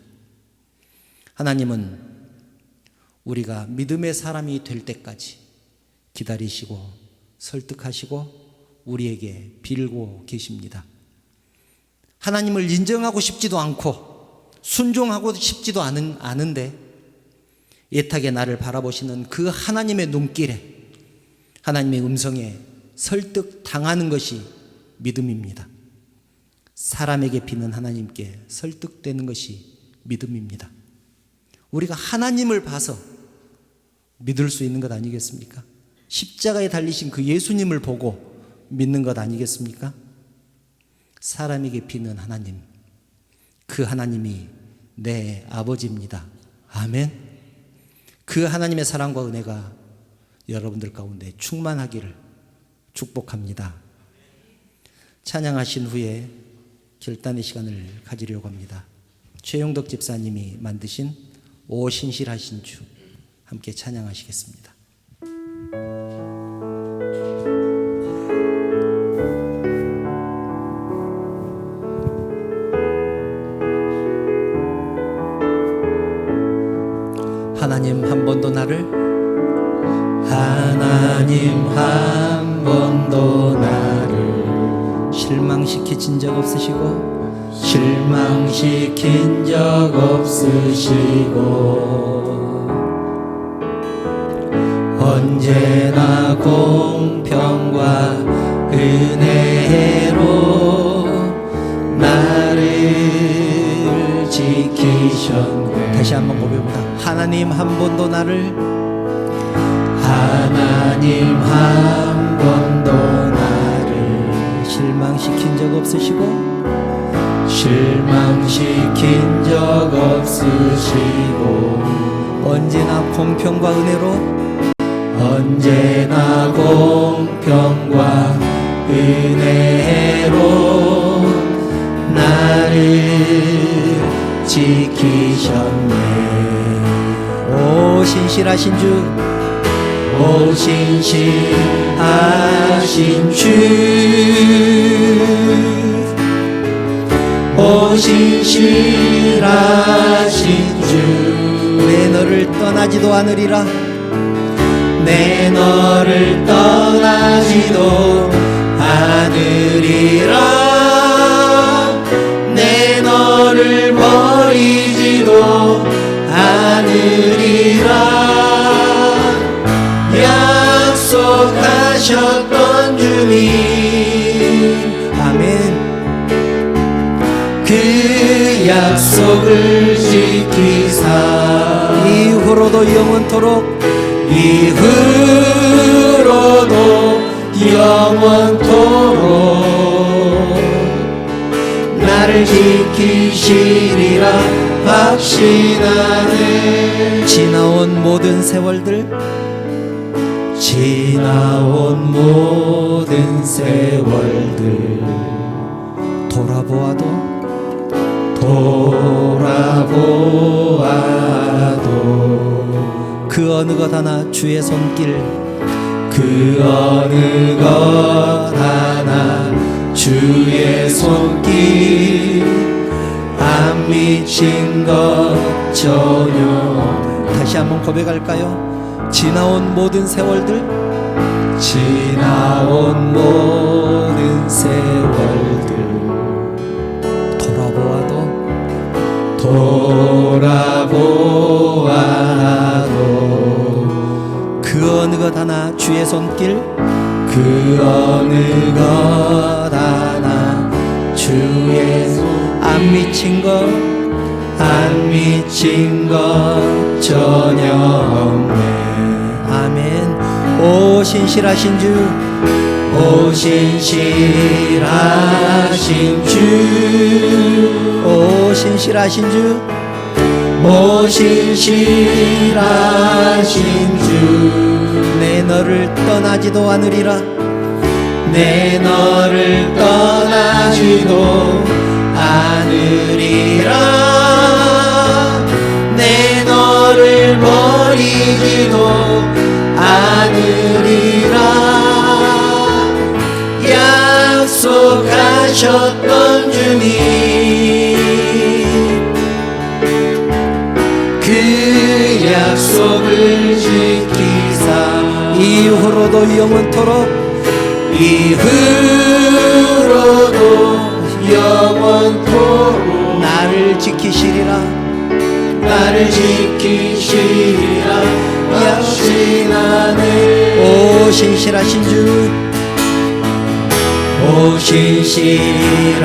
[SPEAKER 1] 하나님은 우리가 믿음의 사람이 될 때까지 기다리시고 설득하시고 우리에게 빌고 계십니다. 하나님을 인정하고 싶지도 않고 순종하고 싶지도 않은데 애타게 나를 바라보시는 그 하나님의 눈길에, 하나님의 음성에 설득당하는 것이 믿음입니다. 사람에게 비는 하나님께 설득되는 것이 믿음입니다. 우리가 하나님을 봐서 믿을 수 있는 것 아니겠습니까? 십자가에 달리신 그 예수님을 보고 믿는 것 아니겠습니까? 사람에게 비는 하나님, 그 하나님이 내 아버지입니다. 아멘. 그 하나님의 사랑과 은혜가 여러분들 가운데 충만하기를 축복합니다. 찬양하신 후에 결단의 시간을 가지려고 합니다. 최용덕 집사님이 만드신 오 신실하신 주 함께 찬양하시겠습니다. 하나님 한 번도 나를 실망시키신 적 없으시고 언제나 공평과 은혜로 나를 지키셨네. 다시 한번 고백합니다. 하나님 한 번도 나를 실망시킨 적 없으시고 언제나 공평과 은혜로 나를 지키셨네. 오 신실하신 주, 내 너를 떠나지도 않으리라. 내 너를 버리지도 않으리라. 약속하셨던 주님, 아멘. 그 약속을 지키사 이후로도 영원토록 나를 지키시리라 확신하네. 지나온 모든 세월들 돌아보아도 그 어느 것 하나 주의 손길 안 미친 것 전혀. 다시 한번 고백할까요? 지나온 모든 세월들 돌아보아도 그 어느 것 하나 주의 손길 안 미친 것 전혀 없네. 아멘. 오 신실하신 주, 오 신실하신 주, 내 너를 떠나지도 않으리라. 내 너를 버리지도 않으리라. 약속하셨던 주님, 그 약속을 지키사 이후로도 영원토록 나를 지키시리라. 신실하신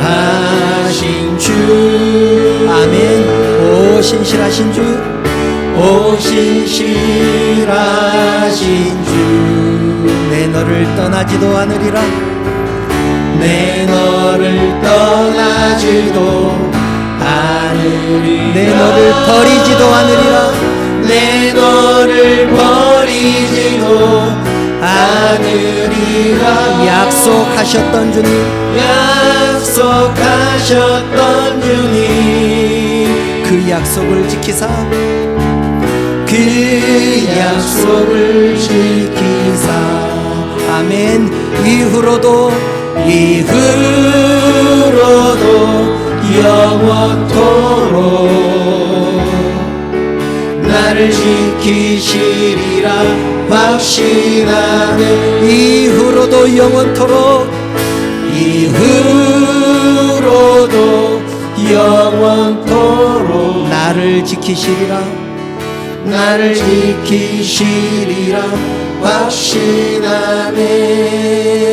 [SPEAKER 1] 주 아멘. 오 신실하신 주, 오 신실하신 주, 내 너를 떠나지도 않으리라, 내 너를 떠나지도 않으리라, 내 너를 버리지도 않으리라, 내 너를 버리지도 않으리라. 약속하셨던 주님, 약속하셨던 주님, 그 약속을 지키사, 그 약속을 지키사 아멘. 이후로도 영원토록 나를 지키시리라 확신하네. 이후로도 영원토록 나를 지키시리라, 나를 지키시리라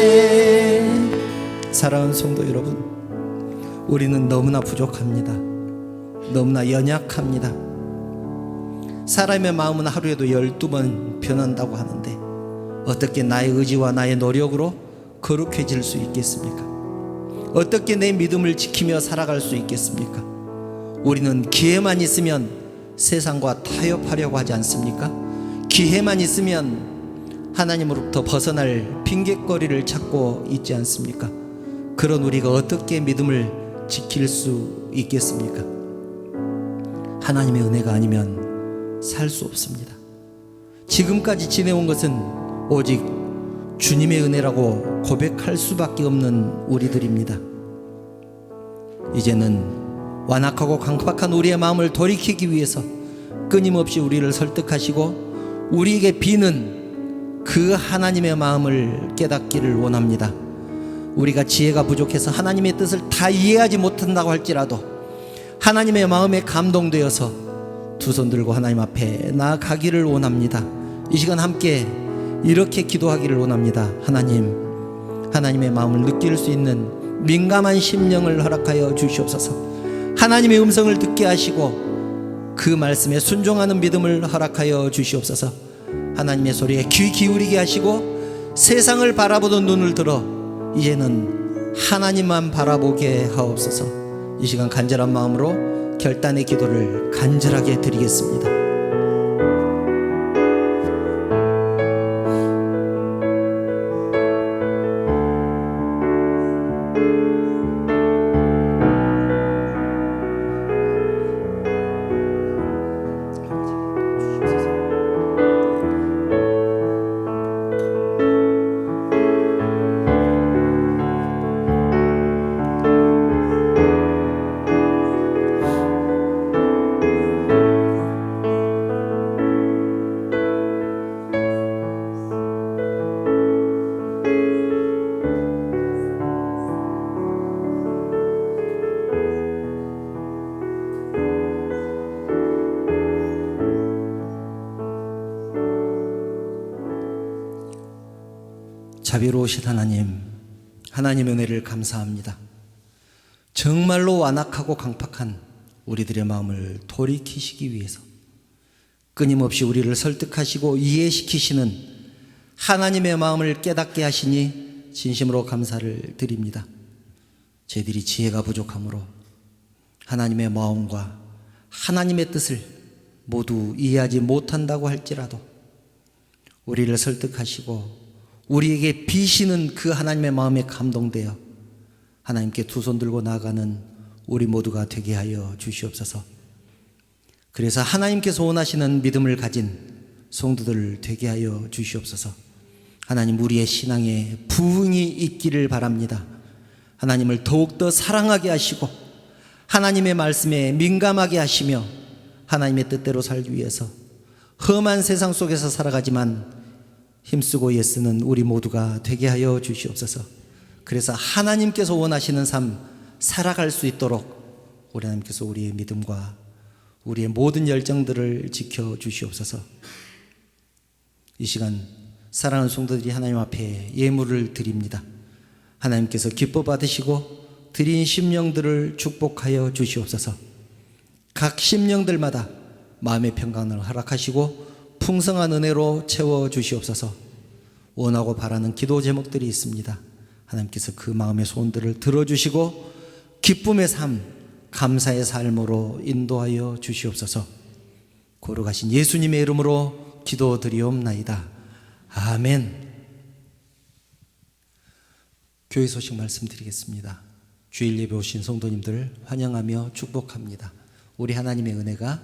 [SPEAKER 1] 확신하네. 사랑하는 성도 여러분, 우리는 너무나 부족합니다. 너무나 연약합니다. 사람의 마음은 하루에도 12번 변한다고 하는데 어떻게 나의 의지와 나의 노력으로 거룩해질 수 있겠습니까? 어떻게 내 믿음을 지키며 살아갈 수 있겠습니까? 우리는 기회만 있으면 세상과 타협하려고 하지 않습니까? 기회만 있으면 하나님으로부터 벗어날 핑곗거리를 찾고 있지 않습니까? 그런 우리가 어떻게 믿음을 지킬 수 있겠습니까? 하나님의 은혜가 아니면 살 수 없습니다. 지금까지 지내온 것은 오직 주님의 은혜라고 고백할 수밖에 없는 우리들입니다. 이제는 완악하고 강팍한 우리의 마음을 돌이키기 위해서 끊임없이 우리를 설득하시고 우리에게 비는 그 하나님의 마음을 깨닫기를 원합니다. 우리가 지혜가 부족해서 하나님의 뜻을 다 이해하지 못한다고 할지라도 하나님의 마음에 감동되어서 두 손 들고 하나님 앞에 나아가기를 원합니다. 이 시간 함께 이렇게 기도하기를 원합니다. 하나님, 하나님의 마음을 느낄 수 있는 민감한 심령을 허락하여 주시옵소서. 하나님의 음성을 듣게 하시고 그 말씀에 순종하는 믿음을 허락하여 주시옵소서. 하나님의 소리에 귀 기울이게 하시고 세상을 바라보던 눈을 들어 이제는 하나님만 바라보게 하옵소서. 이 시간 간절한 마음으로 결단의 기도를 간절하게 드리겠습니다. 자비로우신 하나님, 하나님의 은혜를 감사합니다. 정말로 완악하고 강팍한 우리들의 마음을 돌이키시기 위해서 끊임없이 우리를 설득하시고 이해시키시는 하나님의 마음을 깨닫게 하시니 진심으로 감사를 드립니다. 저희들이 지혜가 부족하므로 하나님의 마음과 하나님의 뜻을 모두 이해하지 못한다고 할지라도 우리를 설득하시고 우리에게 비시는 그 하나님의 마음에 감동되어 하나님께 두 손 들고 나아가는 우리 모두가 되게 하여 주시옵소서. 그래서 하나님께서 원하시는 믿음을 가진 성도들 되게 하여 주시옵소서. 하나님, 우리의 신앙에 부흥이 있기를 바랍니다. 하나님을 더욱더 사랑하게 하시고 하나님의 말씀에 민감하게 하시며 하나님의 뜻대로 살기 위해서 험한 세상 속에서 살아가지만 힘쓰고 애쓰는 우리 모두가 되게 하여 주시옵소서. 그래서 하나님께서 원하시는 삶 살아갈 수 있도록 우리 하나님께서 우리의 믿음과 우리의 모든 열정들을 지켜 주시옵소서. 이 시간 사랑하는 성도들이 하나님 앞에 예물을 드립니다. 하나님께서 기뻐 받으시고 드린 심령들을 축복하여 주시옵소서. 각 심령들마다 마음의 평강을 허락하시고 풍성한 은혜로 채워 주시옵소서. 원하고 바라는 기도 제목들이 있습니다. 하나님께서 그 마음의 소원들을 들어주시고 기쁨의 삶, 감사의 삶으로 인도하여 주시옵소서. 거룩하신 예수님의 이름으로 기도드리옵나이다. 아멘. 교회 소식 말씀드리겠습니다. 주일 예배 오신 성도님들 환영하며 축복합니다. 우리 하나님의 은혜가,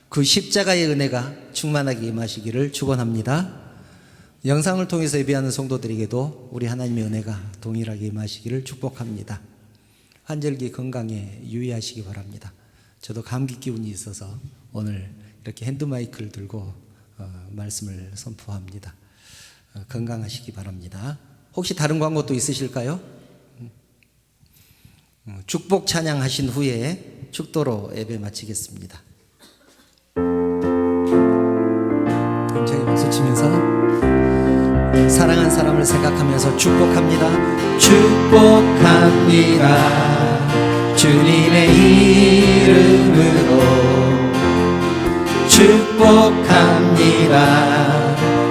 [SPEAKER 1] 그 십자가의 은혜가 충만하게 임하시기를 축원합니다. 영상을 통해서 예배하는 성도들에게도 우리 하나님의 은혜가 동일하게 임하시기를 축복합니다. 환절기 건강에 유의하시기 바랍니다. 저도 감기 기운이 있어서 오늘 이렇게 핸드마이크를 들고 말씀을 선포합니다. 건강하시기 바랍니다. 혹시 다른 광고도 있으실까요? 축복 찬양하신 후에 축도로 예배 마치겠습니다. 저희 박수 치면서 사랑한 사람을 생각하면서 축복합니다. 축복합니다. 주님의 이름으로 축복합니다.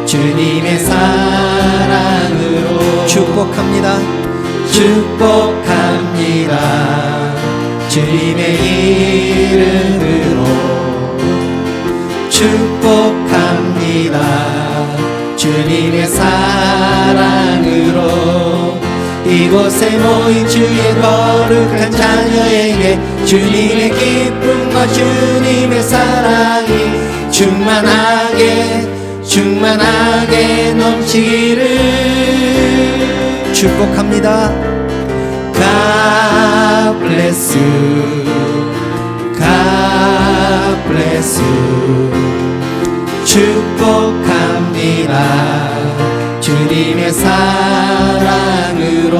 [SPEAKER 1] 주님의 사랑으로 축복합니다. 축복합니다. 주님의 이름으로 축복합니다. 주님의 사랑으로 이곳에 모인 주의 거룩한 자녀에게 주님의 기쁨과 주님의 사랑이 충만하게 넘치기를 축복합니다. God bless you. God bless you. 축복합니다. 주님의 사랑으로.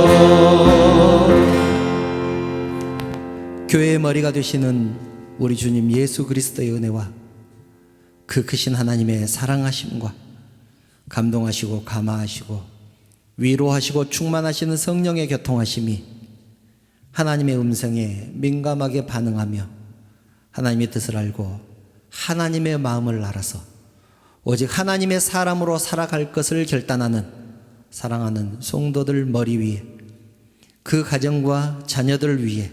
[SPEAKER 1] 교회의 머리가 되시는 우리 주님 예수 그리스도의 은혜와 그 크신 하나님의 사랑하심과 감동하시고 감화하시고 위로하시고 충만하시는 성령의 교통하심이 하나님의 음성에 민감하게 반응하며 하나님의 뜻을 알고 하나님의 마음을 알아서 오직 하나님의 사람으로 살아갈 것을 결단하는 사랑하는 성도들 머리 위에, 그 가정과 자녀들 위에,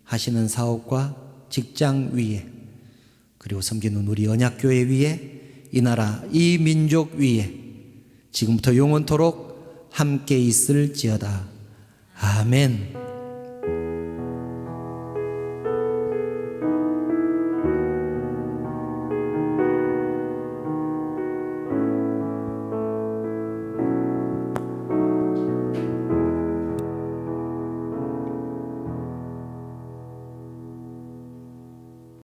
[SPEAKER 1] 하시는 사업과 직장 위에, 그리고 섬기는 우리 언약교회 위에, 이 나라 이 민족 위에 지금부터 영원토록 함께 있을지어다. 아멘.